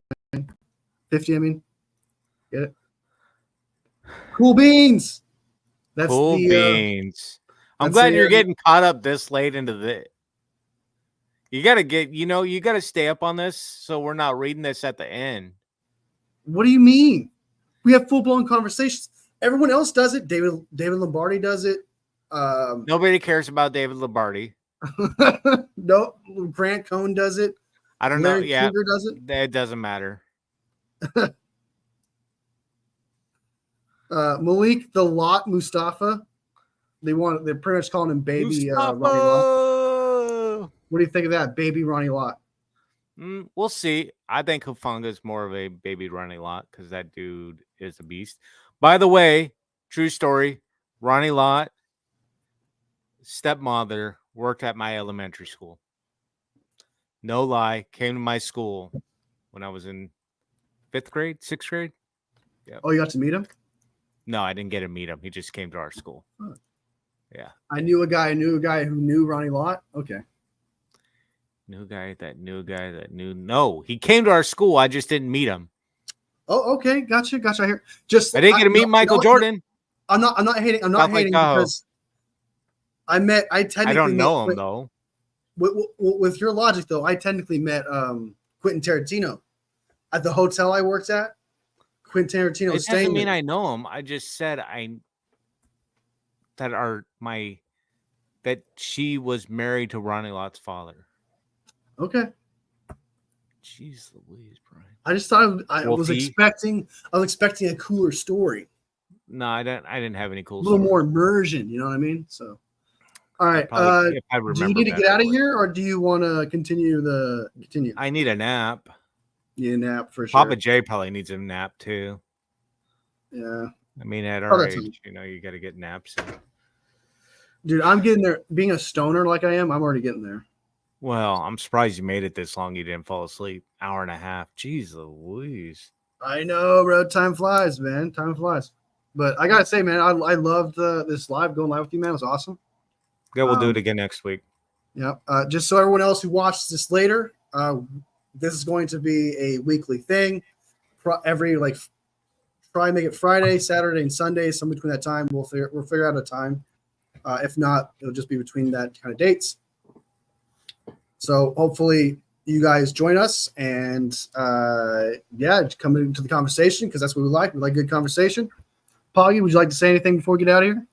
50, I mean. Get it? Cool beans. That's cool beans. I'm glad you're getting caught up this late into the. You got to stay up on this so we're not reading this at the end. What do you mean? We have full-blown conversations. Everyone else does it. David Lombardi does it. Nobody cares about David Lombardi. No, Grant Cohn does it. I don't Larry know. Yeah, Krueger does it. It doesn't matter. Malik the Lot Mustafa. They're pretty much calling him Baby Ronnie Lott. What do you think of that, Baby Ronnie Lott? We'll see. I think Hufanga is more of a Baby Ronnie Lott because that dude is a beast. By the way, true story, Ronnie Lott, stepmother, worked at my elementary school. No lie, came to my school when I was in 5th grade, 6th grade. Yep. Oh, you got to meet him? No, I didn't get to meet him. He just came to our school. Huh. Yeah. I knew a guy who knew Ronnie Lott. Okay. Knew a guy that knew a guy that knew. No, he came to our school. I just didn't meet him. Oh, okay. Gotcha. I hear. I didn't get to meet Michael Jordan. I'm not hating. I'm not hating because I don't know him though. With your logic though, I technically met Quentin Tarantino at the hotel I worked at. Quentin Tarantino. It doesn't mean I know him. I just said that she was married to Ronnie Lott's father. Okay. Jeez Louise, Brian. I just thought I was expecting a cooler story. No, I didn't have any cool. A little more immersion, you know what I mean? So, all right. Do you need to get out of here, or do you want to continue? I need a nap. You need a nap for sure. Papa J probably needs a nap too. Yeah. I mean, at our age, you got to get naps. Dude, I'm getting there. Being a stoner like I am, I'm already getting there. Well, I'm surprised you made it this long. You didn't fall asleep. Hour and a half. Jeez Louise. I know, bro. Time flies, man. Time flies. But I gotta say, man, I loved this going live with you, man. It was awesome. Yeah, we'll do it again next week. Yeah. Just so everyone else who watches this later, this is going to be a weekly thing. Try and make it Friday, Saturday, and Sunday. Some between that time, we'll figure out a time. If not, it'll just be between that kind of dates. So hopefully you guys join us and come into the conversation because that's what we like. We like good conversation. Poggy, would you like to say anything before we get out of here?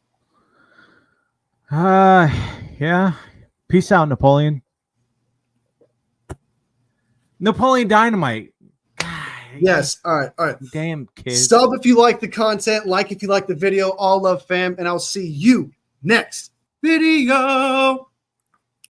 Yeah. Peace out, Napoleon. Napoleon Dynamite. Yes. All right. Damn kid. Sub if you like the content, like if you like the video. All love, fam, and I'll see you next video.